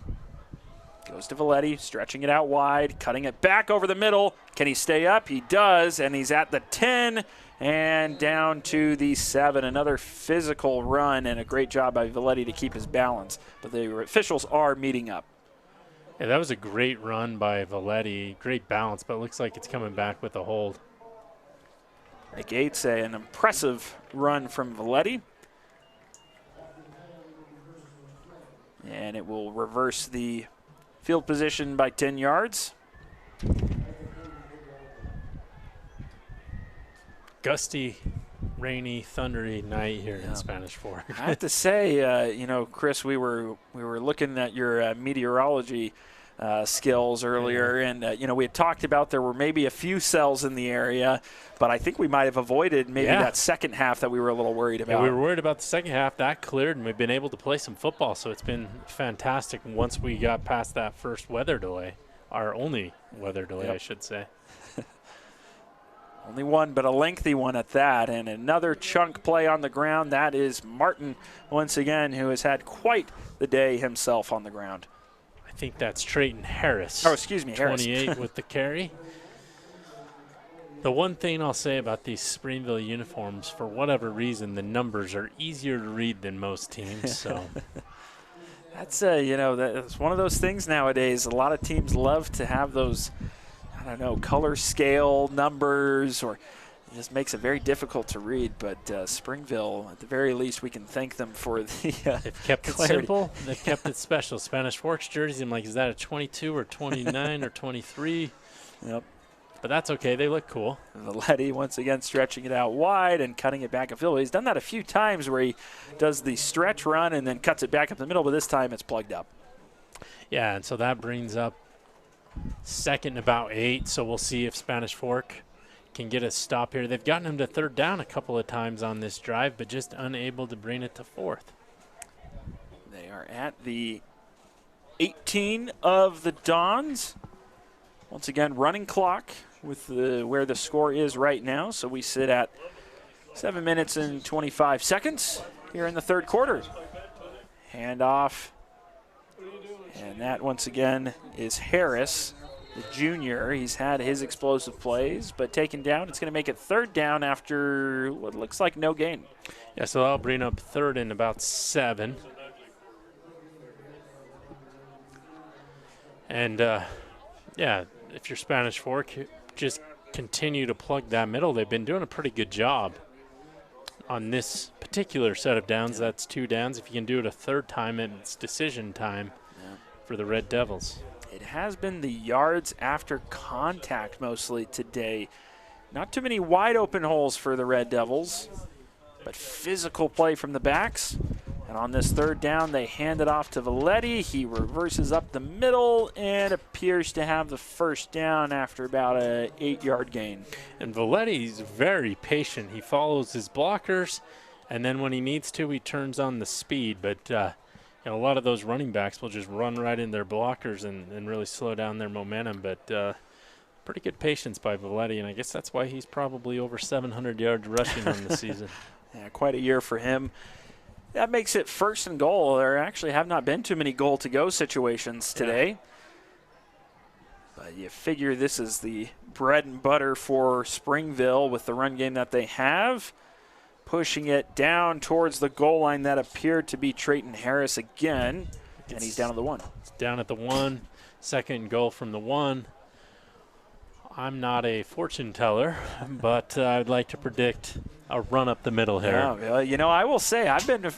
goes to Valetti, stretching it out wide, cutting it back over the middle. Can he stay up? He does, and he's at the 10 and down to the 7. Another physical run and a great job by Valetti to keep his balance. But the officials are meeting up. Yeah, that was a great run by Valetti. Great balance, but it looks like it's coming back with a hold. Negates an impressive run from Valetti. And it will reverse the field position by 10 yards. Gusty, rainy, thundery night here in Spanish Fork. I have to say, Chris, we were looking at your meteorology skills earlier, and we had talked about there were maybe a few cells in the area, but I think we might have avoided maybe that second half that we were a little worried about. Yeah, we were worried about the second half. That cleared, and we've been able to play some football, so it's been fantastic once we got past that first weather delay, our only weather delay, I should say. Only one, but a lengthy one at that. And another chunk play on the ground. That is Martin, once again, who has had quite the day himself on the ground. I think that's Trayton Harris. Oh, excuse me, Harris. 28 with the carry. The one thing I'll say about these Springville uniforms, for whatever reason, the numbers are easier to read than most teams. So that's that's one of those things nowadays. A lot of teams love to have those, color scale numbers, or it just makes it very difficult to read. But Springville, at the very least, we can thank them for the they've kept it simple. They've kept it special. Spanish Forks jersey, I'm like, is that a 22 or 29 or 23? Yep. But that's okay. They look cool. Valetti once again stretching it out wide and cutting it back upfield. He's done that a few times where he does the stretch run and then cuts it back up the middle, but this time it's plugged up. Yeah, and so that brings up second and about 8, so we'll see if Spanish Fork can get a stop here. They've gotten him to third down a couple of times on this drive, but just unable to bring it to fourth. They are at the 18 of the Dons. Once again, running clock with where the score is right now. So we sit at 7 minutes and 25 seconds here in the third quarter. Handoff. And that, once again, is Harris. the junior. He's had his explosive plays, but taken down. It's going to make it third down after what looks like no gain. Yeah, so that'll bring up third and about 7. And, yeah, if you're Spanish Fork, just continue to plug that middle. They've been doing a pretty good job on this particular set of downs. That's 2 downs. If you can do it a third time, it's decision time for the Red Devils. It has been the yards after contact mostly today. Not too many wide open holes for the Red Devils, but physical play from the backs. And on this third down, they hand it off to Valetti. He reverses up the middle and appears to have the first down after about a 8-yard gain. And Valetti's very patient. He follows his blockers, and then when he needs to, he turns on the speed. But a lot of those running backs will just run right in their blockers and really slow down their momentum. But pretty good patience by Valetti, and I guess that's why he's probably over 700 yards rushing on the season. Yeah, quite a year for him. That makes it first and goal. There actually have not been too many goal-to-go situations today. But you figure this is the bread and butter for Springville with the run game that they have. Pushing it down towards the goal line. That appeared to be Trayton Harris again. And he's down at the 1. Down at the 1. Second and goal from the 1. I'm not a fortune teller, but I'd like to predict a run up the middle here. Yeah, I will say I've been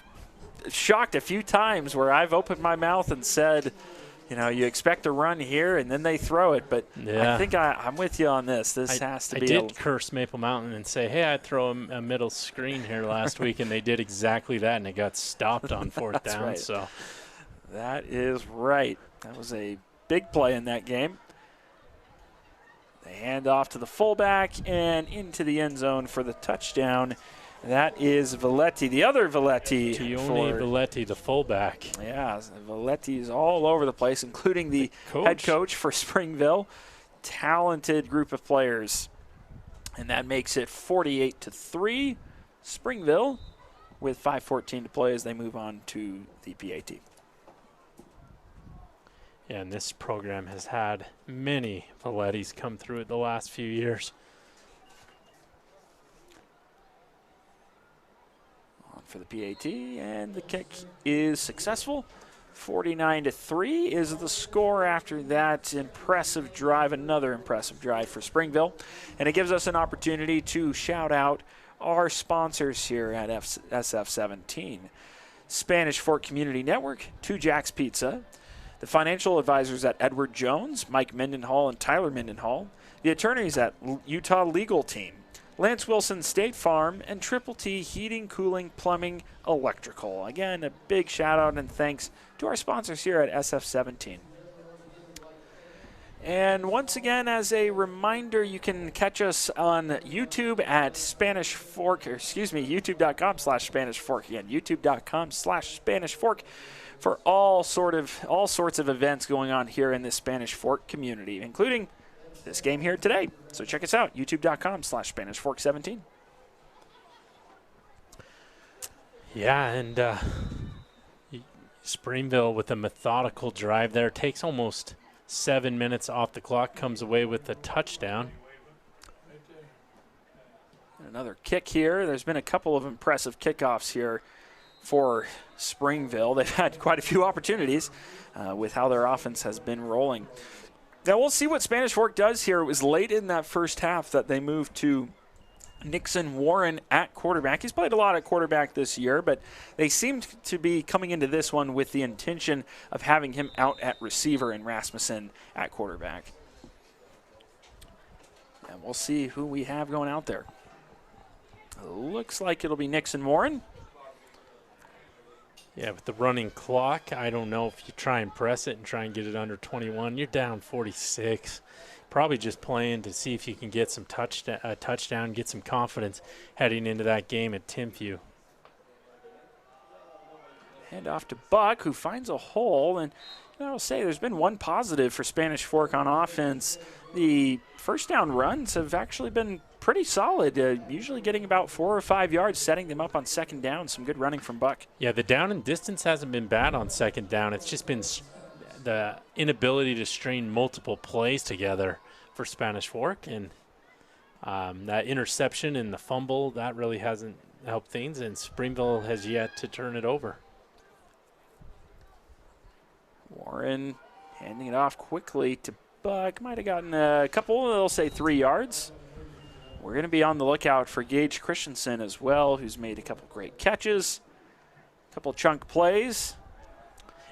shocked a few times where I've opened my mouth and said, you expect a run here, and then they throw it. But I think I'm with you on this. This has to be. I did curse Maple Mountain and say, hey, I'd throw a middle screen here last week, and they did exactly that, and it got stopped on 4th down. Right. So that is right. That was a big play in that game. They hand off to the fullback and into the end zone for the touchdown. That is Valetti, the other Valetti. Tione Valetti, the fullback. Yeah, Valetti is all over the place, including the head coach for Springville. Talented group of players. And that makes it 48-3. Springville with 5:14 to play as they move on to the PAT. Yeah, and this program has had many Valettis come through it the last few years. On for the PAT, and the kick is successful. 49-3 is the score after that impressive drive, another impressive drive for Springville. And it gives us an opportunity to shout out our sponsors here at SF17. Spanish Fork Community Network, 2 Jacks Pizza, the financial advisors at Edward Jones, Mike Mendenhall and Tyler Mendenhall, the attorneys at Utah Legal Team, Lance Wilson State Farm, and Triple T Heating, Cooling, Plumbing, Electrical. Again, a big shout out and thanks to our sponsors here at SF17. And once again, as a reminder, you can catch us on YouTube at Spanish Fork, youtube.com/Spanish Fork. Again, youtube.com/Spanish Fork. For all sorts of events going on here in the Spanish Fork community, including this game here today. So check us out, youtube.com/Spanish Fork 17. Yeah, and Springville with a methodical drive there. Takes almost 7 minutes off the clock, comes away with a touchdown. Another kick here. There's been a couple of impressive kickoffs here for Springville. They've had quite a few opportunities with how their offense has been rolling. Now we'll see what Spanish Fork does here. It was late in that first half that they moved to Nixon Warren at quarterback. He's played a lot at quarterback this year, but they seemed to be coming into this one with the intention of having him out at receiver and Rasmussen at quarterback. And we'll see who we have going out there. Looks like it'll be Nixon Warren. Yeah, with the running clock, I don't know if you try and press it and try and get it under 21. You're down 46. Probably just playing to see if you can get some touchdown, get some confidence heading into that game at Timpview. Hand off to Buck, who finds a hole. And I'll say there's been one positive for Spanish Fork on offense. The first down runs have actually been pretty solid, usually getting about 4 or 5 yards, setting them up on second down. Some good running from Buck. Yeah, the down and distance hasn't been bad on second down. It's just been the inability to string multiple plays together for Spanish Fork, and that interception and the fumble, that really hasn't helped things, and Springville has yet to turn it over. Warren handing it off quickly to Buck. Might have gotten a couple, they'll say 3 yards. We're going to be on the lookout for Gage Christensen as well, who's made a couple great catches, a couple chunk plays.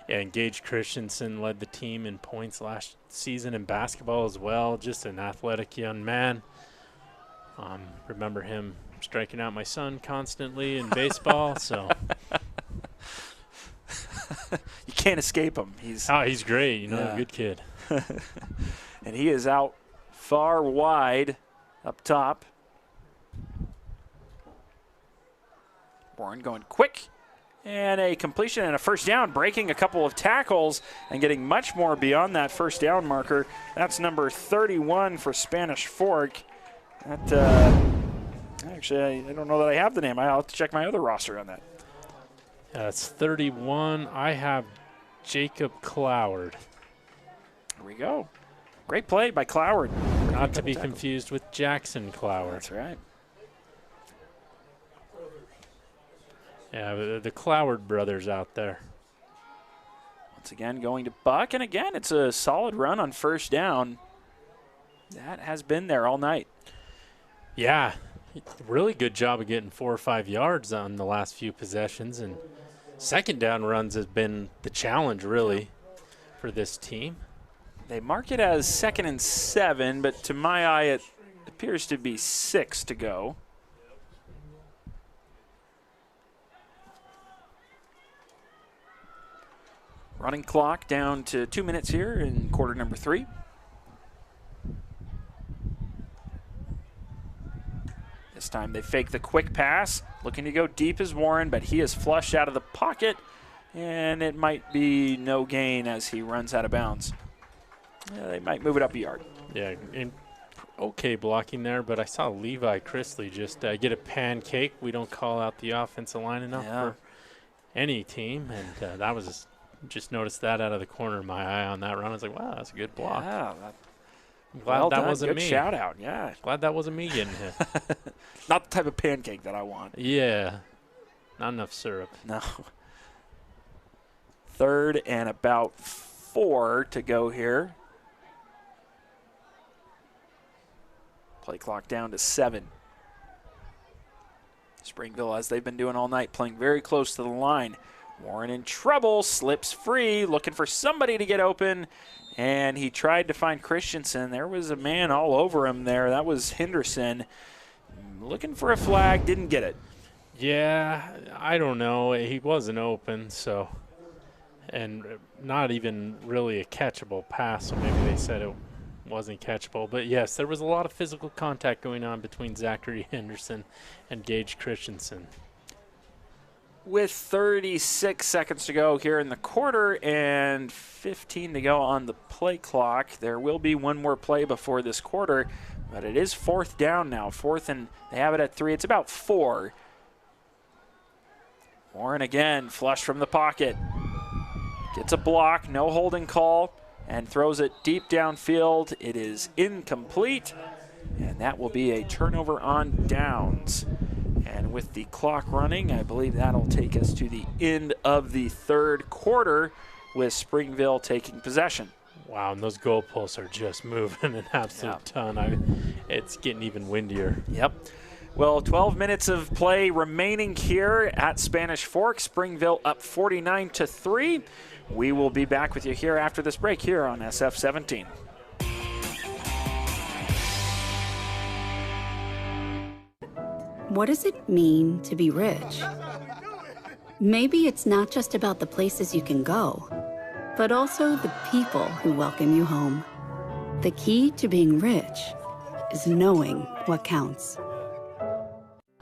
Yeah, and Gage Christensen led the team in points last season in basketball as well. Just an athletic young man. Remember him striking out my son constantly in baseball. So you can't escape him. He's great. A good kid. And he is out far wide up top. Warren going quick. And a completion and a first down, breaking a couple of tackles and getting much more beyond that first down marker. That's number 31 for Spanish Fork. That actually, I don't know that I have the name. I'll have to check my other roster on that. That's 31. I have Jacob Cloward. There we go. Great play by Cloward. Not to be confused with Jackson Cloward. That's right. Yeah, the Cloward brothers out there. Once again, going to Buck. And again, it's a solid run on first down. That has been there all night. Yeah, really good job of getting 4 or 5 yards on the last few possessions. And second down runs has been the challenge, really, for this team. They mark it as 2nd and 7, but to my eye, it appears to be 6 to go. Running clock down to 2 minutes here in quarter number 3. This time they fake the quick pass, looking to go deep as Warren, but he is flushed out of the pocket, and it might be no gain as he runs out of bounds. Yeah, they might move it up a yard. Yeah, okay blocking there, but I saw Levi Chrisley just get a pancake. We don't call out the offensive line enough for any team, and that was just noticed that out of the corner of my eye on that run. I was like, wow, that's a good block. Yeah, I'm glad that wasn't me. Good shout out, yeah. Glad that wasn't me getting hit. Not the type of pancake that I want. Yeah, not enough syrup. No. 3rd and about 4 to go here. Play clock down to 7. Springville, as they've been doing all night, playing very close to the line. Warren in trouble, slips free, looking for somebody to get open, and he tried to find Christensen. There was a man all over him there. That was Henderson. Looking for a flag, didn't get it. Yeah, I don't know. He wasn't open, so, and not even really a catchable pass, so maybe they said it wasn't catchable. But, yes, there was a lot of physical contact going on between Zachary Henderson and Gage Christensen. With 36 seconds to go here in the quarter and 15 to go on the play clock, there will be one more play before this quarter, but it is 4th down now. 4th, and they have it at 3. It's about 4. Warren again, flush from the pocket. Gets a block, no holding call, and throws it deep downfield. It is incomplete, and that will be a turnover on downs. And with the clock running, I believe that'll take us to the end of the 3rd quarter with Springville taking possession. Wow, and those goalposts are just moving an absolute ton. It's getting even windier. Yep. Well, 12 minutes of play remaining here at Spanish Fork. Springville up 49-3. We will be back with you here after this break here on SF17. What does it mean to be rich? Maybe it's not just about the places you can go, but also the people who welcome you home. The key to being rich is knowing what counts.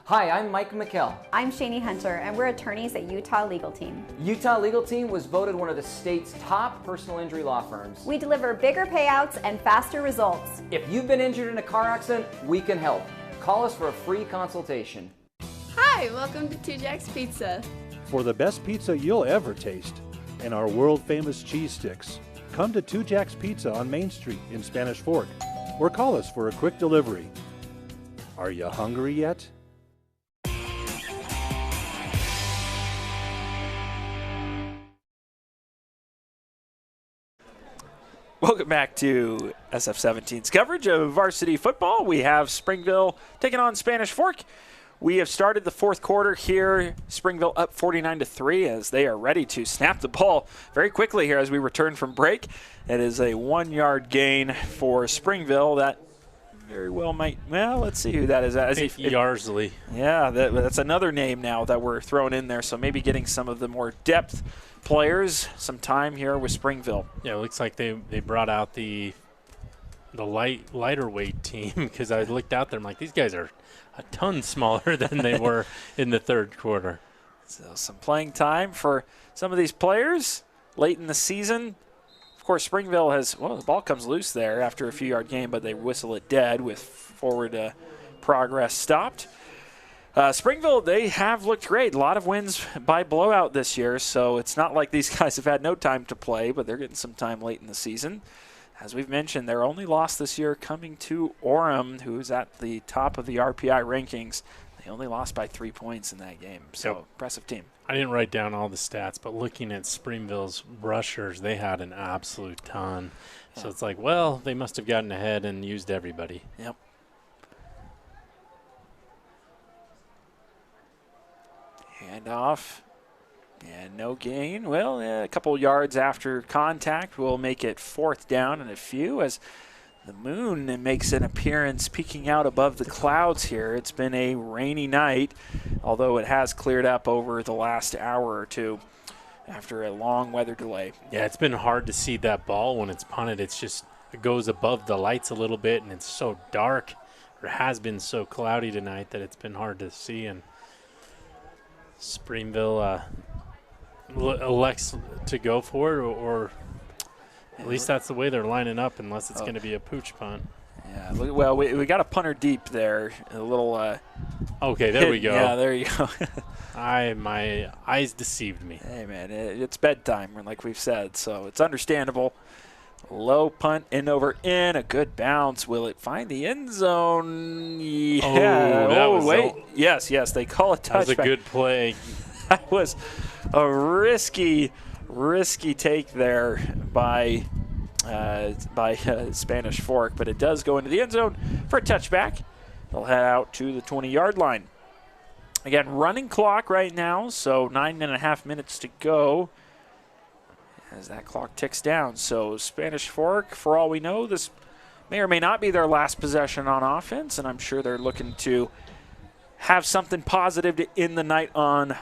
Hi, I'm Mike McKell. I'm Shani Hunter, and we're attorneys at Utah Legal Team. Utah Legal Team was voted one of the state's top personal injury law firms. We deliver bigger payouts and faster results. If you've been injured in a car accident, we can help. Call us for a free consultation. Hi, welcome to 2 Jack's Pizza. For the best pizza you'll ever taste and our world-famous cheese sticks, Come to Two Jacks Pizza on Main Street in Spanish Fork or call us for a quick delivery. Are you hungry yet? Welcome back to SF-17's coverage of varsity football. We have Springville taking on Spanish Fork. We have started the fourth quarter here. Springville up 49-3 as they are ready to snap the ball very quickly here as we return from break. It is a 1-yard gain for Springville. That very well might, well, let's see who that is. Yarsley. Yeah, that's another name now that we're throwing in there. So maybe getting some of the more depth players some time here with Springville. Yeah, it looks like they brought out the lighter weight team because I looked out there. I'm like, these guys are a ton smaller than they were in the third quarter. So some playing time for some of these players late in the season. Of course, Springville has, well, the ball comes loose there after a few-yard game, but they whistle it dead with forward progress stopped. Springville, they have looked great. A lot of wins by blowout this year, so it's not like these guys have had no time to play, but they're getting some time late in the season. As we've mentioned, their only loss this year coming to Orem, who's at the top of the RPI rankings. They only lost by 3 points in that game, so impressive team. I didn't write down all the stats, but looking at Springville's rushers, they had an absolute ton. So it's like, well, they must have gotten ahead and used everybody. Yep. Hand off. And no gain. Well, a couple yards after contact will make it 4th down and a few as the moon makes an appearance peeking out above the clouds here. It's been a rainy night, although it has cleared up over the last hour or two after a long weather delay. Yeah, it's been hard to see that ball when it's punted. It's just, it goes above the lights a little bit, and it's so dark, or has been so cloudy tonight that it's been hard to see. And Springville elects to go for it, or at least that's the way they're lining up, unless it's going to be a pooch punt. Yeah, well, we got a punter deep there. A little. Okay, there we go. Yeah, there you go. My eyes deceived me. Hey, man, it's bedtime, like we've said, so it's understandable. Low punt, in over in, a good bounce. Will it find the end zone? Yeah. Wait. Yes, they call it touchback. That was a good play. That was a risky take there by Spanish Fork, but it does go into the end zone for a touchback. They'll head out to the 20-yard line. Again, running clock right now, so 9.5 minutes to go as that clock ticks down. So Spanish Fork, for all we know, this may or may not be their last possession on offense, and I'm sure they're looking to have something positive to end the night on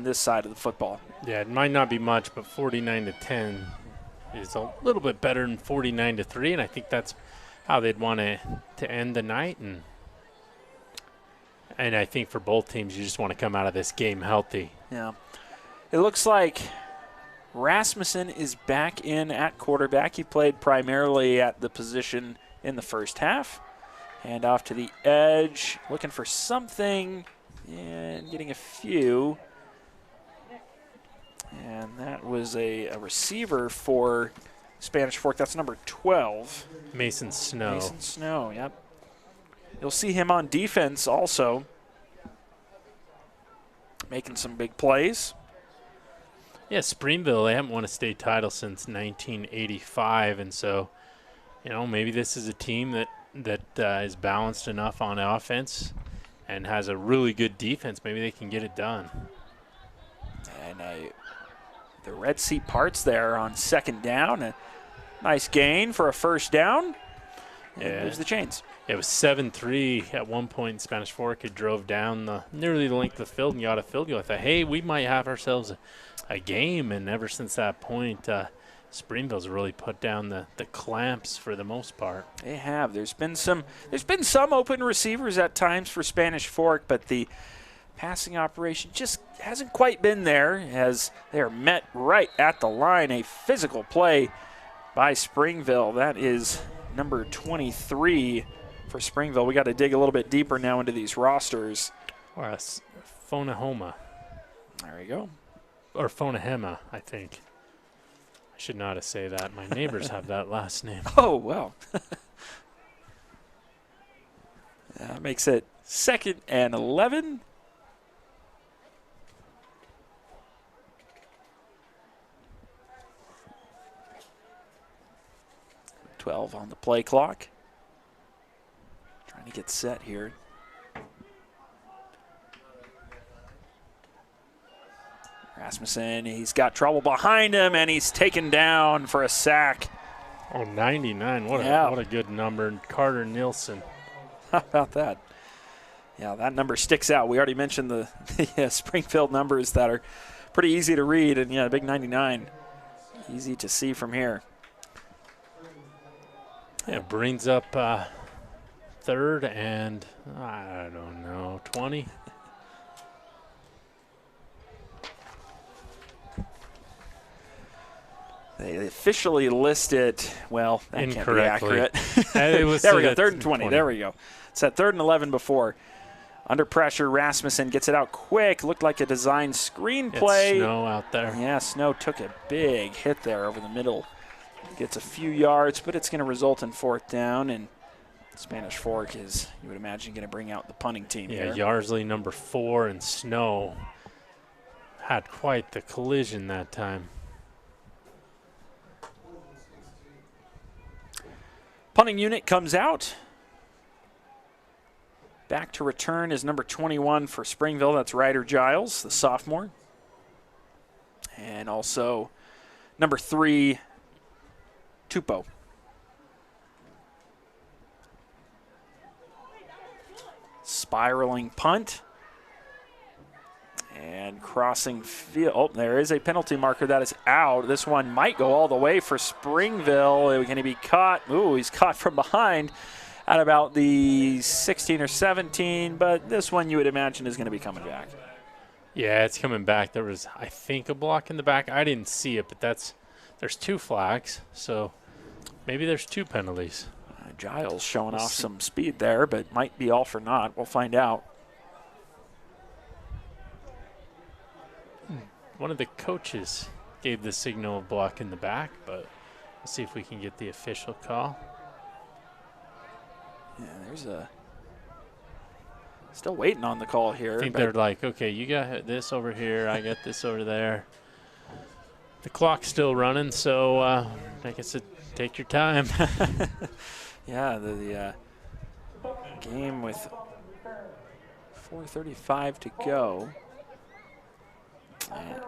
this side of the football. Yeah, it might not be much, but 49-10 is a little bit better than 49-3, and I think that's how they'd want to end the night. And I think for both teams, you just want to come out of this game healthy. Yeah. It looks like Rasmussen is back in at quarterback. He played primarily at the position in the first half. Hand off to the edge, looking for something and getting a few. And that was a receiver for Spanish Fork. That's number 12. Mason Snow. Mason Snow, yep. You'll see him on defense also, making some big plays. Yeah, Springville, they haven't won a state title since 1985, and so, maybe this is a team that is balanced enough on offense and has a really good defense. Maybe they can get it done. And the red seat parts there on 2nd down. A nice gain for a 1st down. Yeah. There's the chains. It was 7-3 at one point in Spanish Fork. It drove down nearly the length of the field and got a field goal. I thought, hey, we might have ourselves a game. And ever since that point, Springville's really put down the clamps for the most part. They have. There's been some open receivers at times for Spanish Fork, but the passing operation just hasn't quite been there as they are met right at the line. A physical play by Springville. That is number 23 for Springville. We got to dig a little bit deeper now into these rosters. Or Phonahoma. There you go. Or Phonahema, I think. I should know how to say that. My neighbors have that last name. Oh, well. That makes it 2nd and 11. .12 on the play clock. Trying to get set here. Rasmussen, he's got trouble behind him, and he's taken down for a sack. Oh, 99. What a good number. And Carter Nielsen. How about that? Yeah, that number sticks out. We already mentioned the Springfield numbers that are pretty easy to read, and yeah, big 99. Easy to see from here. Yeah, brings up 3rd and, I don't know, 20. They officially list it, well, that incorrectly. Can't be accurate. It was there we go, 3rd and 20. There we go. It's at 3rd and 11 before. Under pressure, Rasmussen gets it out quick. Looked like a design screenplay. It's Snow out there. Yeah, Snow took a big hit there over the middle. Gets a few yards, but it's going to result in 4th down. And Spanish Fork is, you would imagine, going to bring out the punting team here. Yeah, Yarsley number 4 and Snow had quite the collision that time. Punting unit comes out. Back to return is number 21 for Springville. That's Ryder Giles, the sophomore. And also number 3, Tupou. Spiraling punt. And crossing field. Oh, there is a penalty marker that is out. This one might go all the way for Springville. Can he be caught? Ooh, he's caught from behind at about the 16 or 17, but this one you would imagine is going to be coming back. Yeah, it's coming back. There was, I think, a block in the back. I didn't see it, but there's 2 flags, so maybe there's 2 penalties. Giles showing off some speed there, but might be all for naught. We'll find out. One of the coaches gave the signal of block in the back, but we'll see if we can get the official call. Yeah, there's still waiting on the call here. I think they're like, okay, you got this over here, I got this over there. The clock's still running, so I guess take your time. Yeah, the game with 4:35 to go. And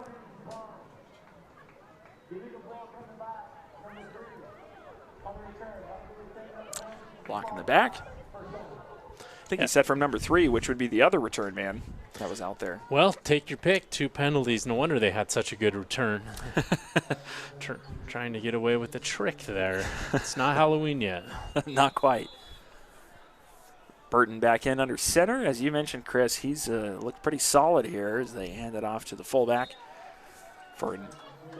block in the back. I think he said from number 3, which would be the other return man that was out there. Well, take your pick. 2 penalties. No wonder they had such a good return. Trying to get away with the trick there. It's not Halloween yet. Not quite. Burton back in under center. As you mentioned, Chris, he's looked pretty solid here as they hand it off to the fullback for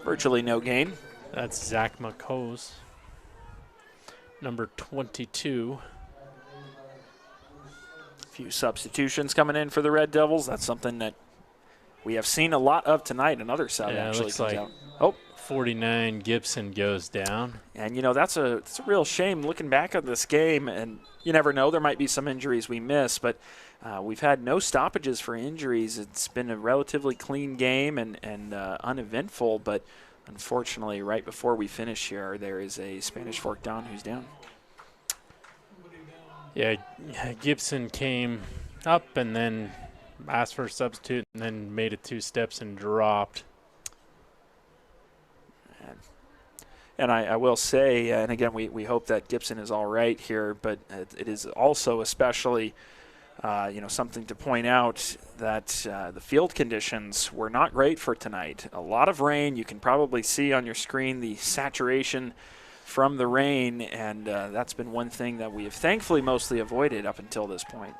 virtually no gain. That's Zach McCose, number 22. A few substitutions coming in for the Red Devils. That's something that we have seen a lot of tonight. Another sub actually looks comes like out. Oh, 49 Gibson goes down. And, you know, it's a real shame looking back on this game, and you never know. There might be some injuries we miss, but we've had no stoppages for injuries. It's been a relatively clean game and uneventful, but unfortunately right before we finish here, there is a Spanish Fork Don who's down. Yeah, Gibson came up and then asked for a substitute and then made it 2 steps and dropped. And I will say, and again, we hope that Gibson is all right here, but it is also especially, something to point out that the field conditions were not great for tonight. A lot of rain. You can probably see on your screen the saturation from the rain, and that's been one thing that we have thankfully mostly avoided up until this point.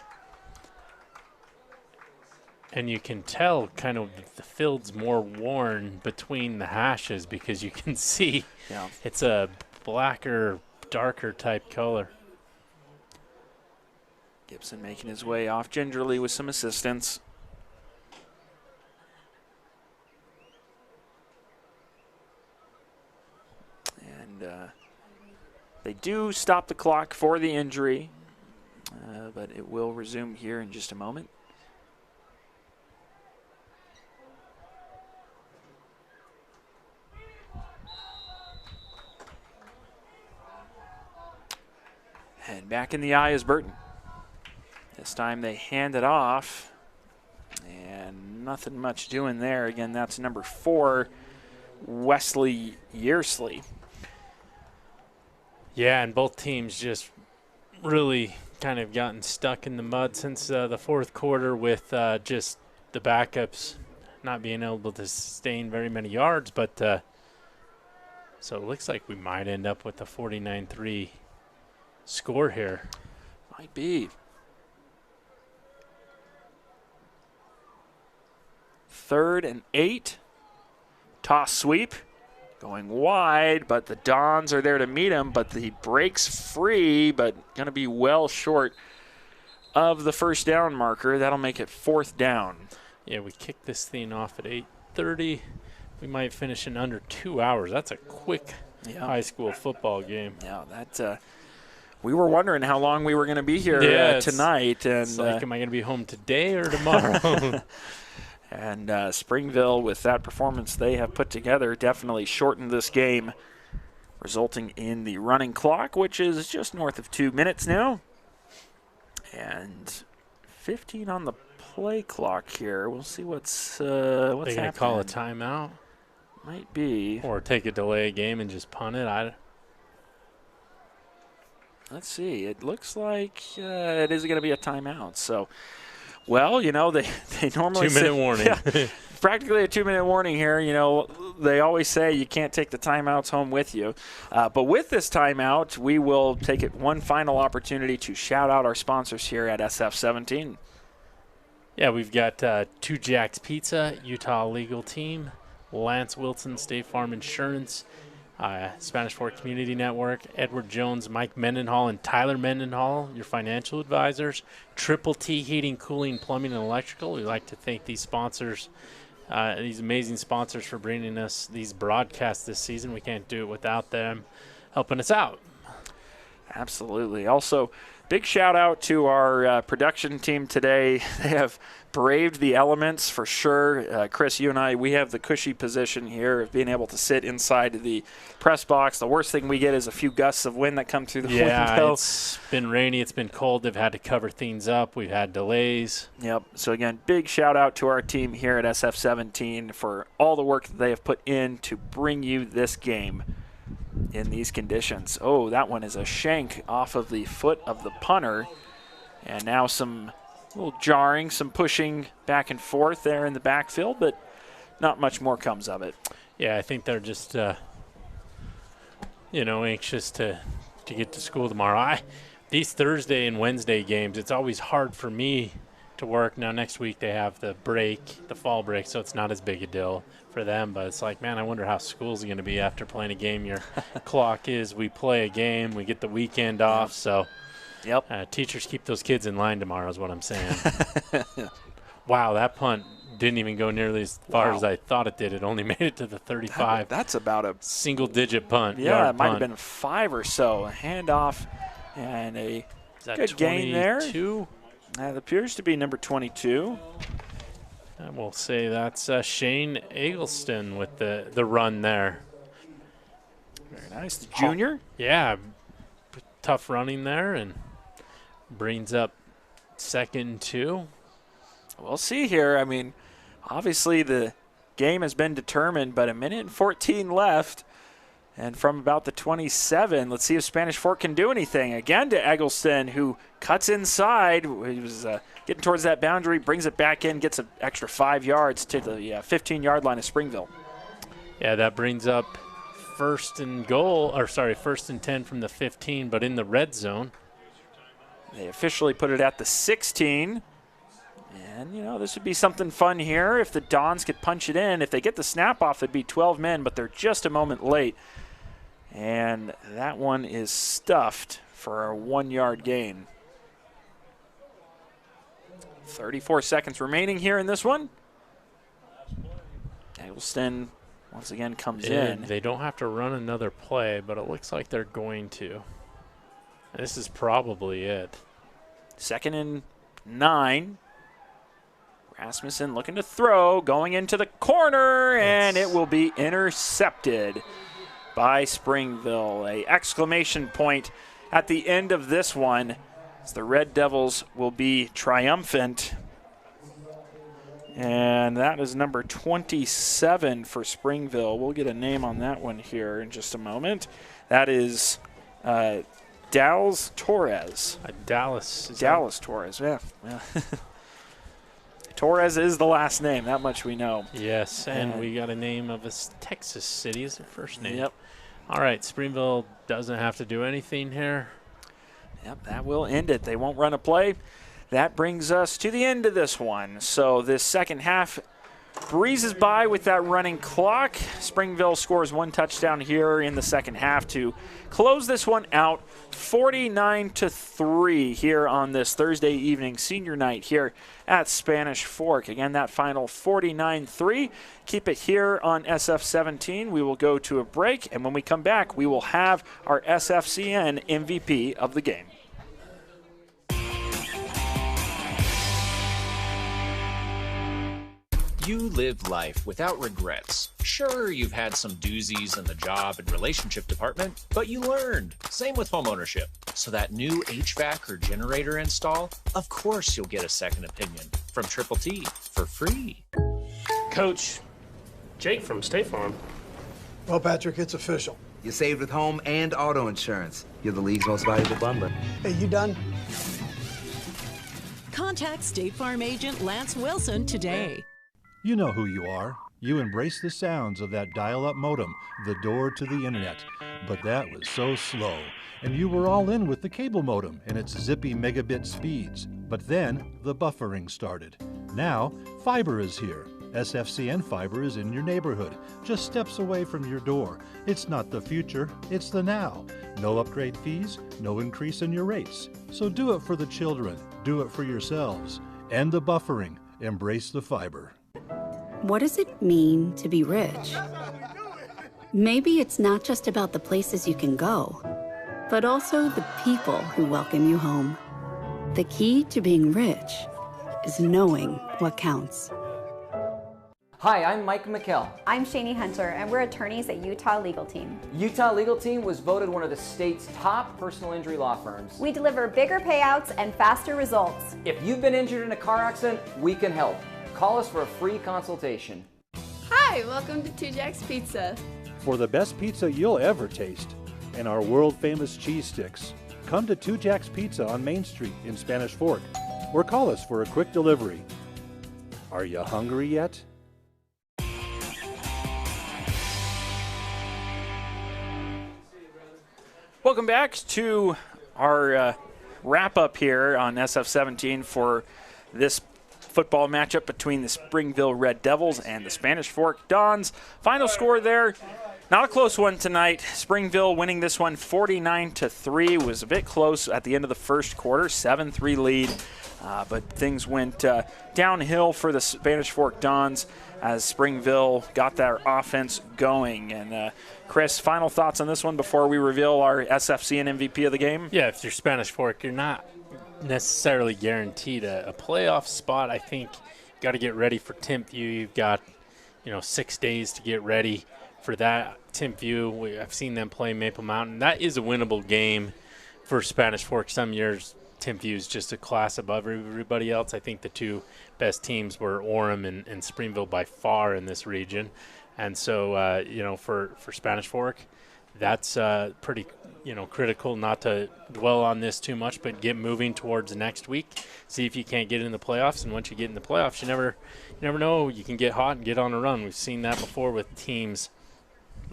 And you can tell kind of the field's more worn between the hashes because you can see it's a blacker, darker type color. Gibson making his way off gingerly with some assistance. do stop the clock for the injury, but it will resume here in just a moment. And back in the eye is Burton. This time they hand it off, and nothing much doing there. Again, that's number 4, Wesley Yearsley. Yeah, and both teams just really kind of gotten stuck in the mud since the fourth quarter with just the backups not being able to sustain very many yards. But so it looks like we might end up with a 49-3 score here. Might be. 3rd and 8. Toss sweep. Going wide, but the Dons are there to meet him, but he breaks free, but going to be well short of the first down marker. That'll make it 4th down. Yeah, we kicked this thing off at 8:30. We might finish in under 2 hours. That's a quick high school football game. Yeah, that we were wondering how long we were going to be here tonight. And it's like, am I going to be home today or tomorrow? And Springville, with that performance they have put together, definitely shortened this game, resulting in the running clock, which is just north of 2 minutes now. And 15 on the play clock here. We'll see what's happening. They going to call a timeout? Might be. Or take a delay game and just punt it. Let's see. It looks like it is going to be a timeout. So, well, you know, they normally 2-minute warning. Yeah, practically a 2-minute warning here. You know, they always say you can't take the timeouts home with you. But with this timeout, we will take it one final opportunity to shout out our sponsors here at SF17. Yeah, we've got Two Jacks Pizza, Utah Legal Team, Lance Wilson, State Farm Insurance, Spanish Fork Community Network, Edward Jones, Mike Mendenhall, and Tyler Mendenhall, your financial advisors. Triple T Heating, Cooling, Plumbing, and Electrical. We'd like to thank these sponsors, these amazing sponsors, for bringing us these broadcasts this season. We can't do it without them helping us out. Absolutely. Also, big shout out to our production team today. They have braved the elements for sure. Chris, you and I, we have the cushy position here of being able to sit inside the press box. The worst thing we get is a few gusts of wind that come through the window. Yeah, it's been rainy. It's been cold. They've had to cover things up. We've had delays. Yep. So, again, big shout out to our team here at SF17 for all the work that they have put in to bring you this game in these conditions. Oh, that one is a shank off of the foot of the punter. And now some little jarring, some pushing back and forth there in the backfield, but not much more comes of it. Yeah, I think they're just, anxious to get to school tomorrow. These Thursday and Wednesday games, it's always hard for me to work. Now, next week they have the break, the fall break, so it's not as big a deal for them. But it's like, man, I wonder how school's going to be after playing a game. Your clock is, we play a game, we get the weekend off, so teachers keep those kids in line tomorrow is what I'm saying. Wow, that punt didn't even go nearly as far as I thought it did. It only made it to the 35. That's about a single-digit punt. Yeah, it might have been 5 or so. A handoff and a good gain there. That appears to be number 22. And we'll say that's Shane Eggleston with the run there. Very nice. The junior? Yeah, tough running there, and brings up 2nd and 2. We'll see here. I mean, obviously the game has been determined, but 1:14 left. And from about the 27, let's see if Spanish Fork can do anything. Again to Eggleston, who cuts inside. He was getting towards that boundary, brings it back in, gets an extra 5 yards to the 15-yard line of Springville. Yeah, that brings up 1st and 10 from the 15, but in the red zone. They officially put it at the 16. And, this would be something fun here if the Dons could punch it in. If they get the snap off, it'd be 12 men, but they're just a moment late. And that one is stuffed for a 1-yard gain. 34 seconds remaining here in this one. Eggleston once again comes in. They don't have to run another play, but it looks like they're going to. This is probably it. 2nd and 9. Rasmussen looking to throw, going into the corner, and it will be intercepted by Springville. A exclamation point at the end of this one as the Red Devils will be triumphant. And that is number 27 for Springville. We'll get a name on that one here in just a moment. That is Dallas Torres. Dallas Torres, yeah. Torres is the last name. That much we know. Yes, and we got a name of a Texas city as the first name. Yep. All right, Springville doesn't have to do anything here. Yep, that will end it. They won't run a play. That brings us to the end of this one. So this second half breezes by with that running clock. Springville scores 1 touchdown here in the second half to close this one out 49-3 here on this Thursday evening senior night here at Spanish Fork. Again, that final 49-3. Keep it here on SF17. We will go to a break, and when we come back, we will have our SFCN MVP of the game. You live life without regrets. Sure, you've had some doozies in the job and relationship department, but you learned. Same with homeownership. So that new HVAC or generator install, of course you'll get a second opinion from Triple T for free. Coach, Jake from State Farm. Well, Patrick, it's official. You saved with home and auto insurance. You're the league's most valuable bundler. Hey, you done? Contact State Farm agent Lance Wilson today. You know who you are. You embrace the sounds of that dial-up modem, the door to the internet. But that was so slow. And you were all in with the cable modem and its zippy megabit speeds. But then the buffering started. Now, fiber is here. SFCN fiber is in your neighborhood, just steps away from your door. It's not the future, it's the now. No upgrade fees, no increase in your rates. So do it for the children, do it for yourselves. End the buffering, embrace the fiber. What does it mean to be rich? Maybe it's not just about the places you can go, but also the people who welcome you home. The key to being rich is knowing what counts. Hi, I'm Mike McKell. I'm Shani Hunter, and we're attorneys at Utah Legal Team. Utah Legal Team was voted one of the state's top personal injury law firms. We deliver bigger payouts and faster results. If you've been injured in a car accident, we can help. Call us for a free consultation. Hi, welcome to Two Jacks Pizza. For the best pizza you'll ever taste and our world-famous cheese sticks, come to Two Jacks Pizza on Main Street in Spanish Fork or call us for a quick delivery. Are you hungry yet? Welcome back to our wrap-up here on SF17 for this football matchup between the Springville Red Devils and the Spanish Fork Dons. Final score there, not a close one tonight. Springville winning this one 49-3. Was a bit close at the end of the first quarter, 7-3 lead. But things went downhill for the Spanish Fork Dons as Springville got their offense going. And Chris, final thoughts on this one before we reveal our SFC and MVP of the game? Yeah, if you're Spanish Fork, you're not necessarily guaranteed a playoff spot. I think you got to get ready for Timpview. You've got 6 days to get ready for that. Timpview, I've seen them play Maple Mountain. That is a winnable game for Spanish Fork. Some years Timpview is just a class above everybody else. I think the two best teams were Orem and Springville by far in this region. And so for Spanish Fork, that's pretty critical not to dwell on this too much, but get moving towards next week. See if you can't get in the playoffs, and once you get in the playoffs, you never know. You can get hot and get on a run. We've seen that before with teams,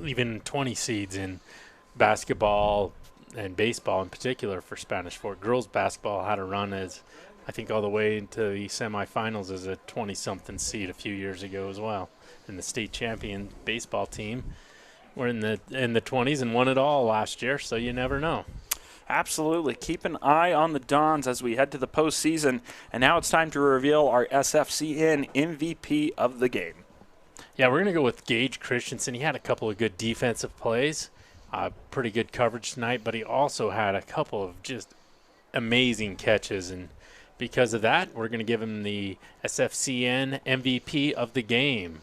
even 20 seeds in basketball and baseball in particular for Spanish Fork. Girls basketball had a run as I think all the way into the semifinals as a 20-something seed a few years ago as well. And the state champion baseball team were in the 20s and won it all last year, so you never know. Absolutely. Keep an eye on the Dons as we head to the postseason. And now it's time to reveal our SFCN MVP of the game. Yeah, we're going to go with Gage Christensen. He had a couple of good defensive plays, Pretty good coverage tonight, but he also had a couple of just amazing catches, and because of that, we're going to give him the SFCN MVP of the game.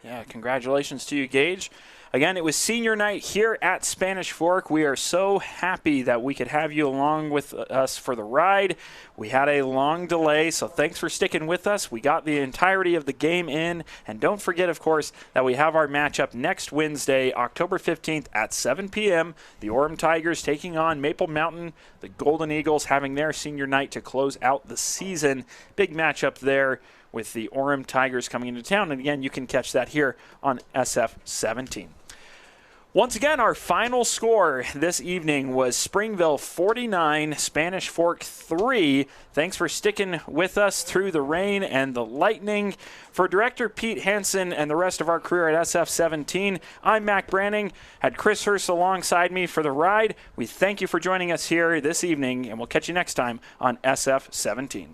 Yeah, congratulations to you, Gage. Again, it was senior night here at Spanish Fork. We are so happy that we could have you along with us for the ride. We had a long delay, so thanks for sticking with us. We got the entirety of the game in. And don't forget, of course, that we have our matchup next Wednesday, October 15th at 7 p.m. The Orem Tigers taking on Maple Mountain. The Golden Eagles having their senior night to close out the season. Big matchup there with the Orem Tigers coming into town. And again, you can catch that here on SF17. Once again, our final score this evening was Springville 49, Spanish Fork 3. Thanks for sticking with us through the rain and the lightning. For Director Pete Hansen and the rest of our crew at SF17, I'm Mac Branning. Had Chris Hurst alongside me for the ride. We thank you for joining us here this evening, and we'll catch you next time on SF17.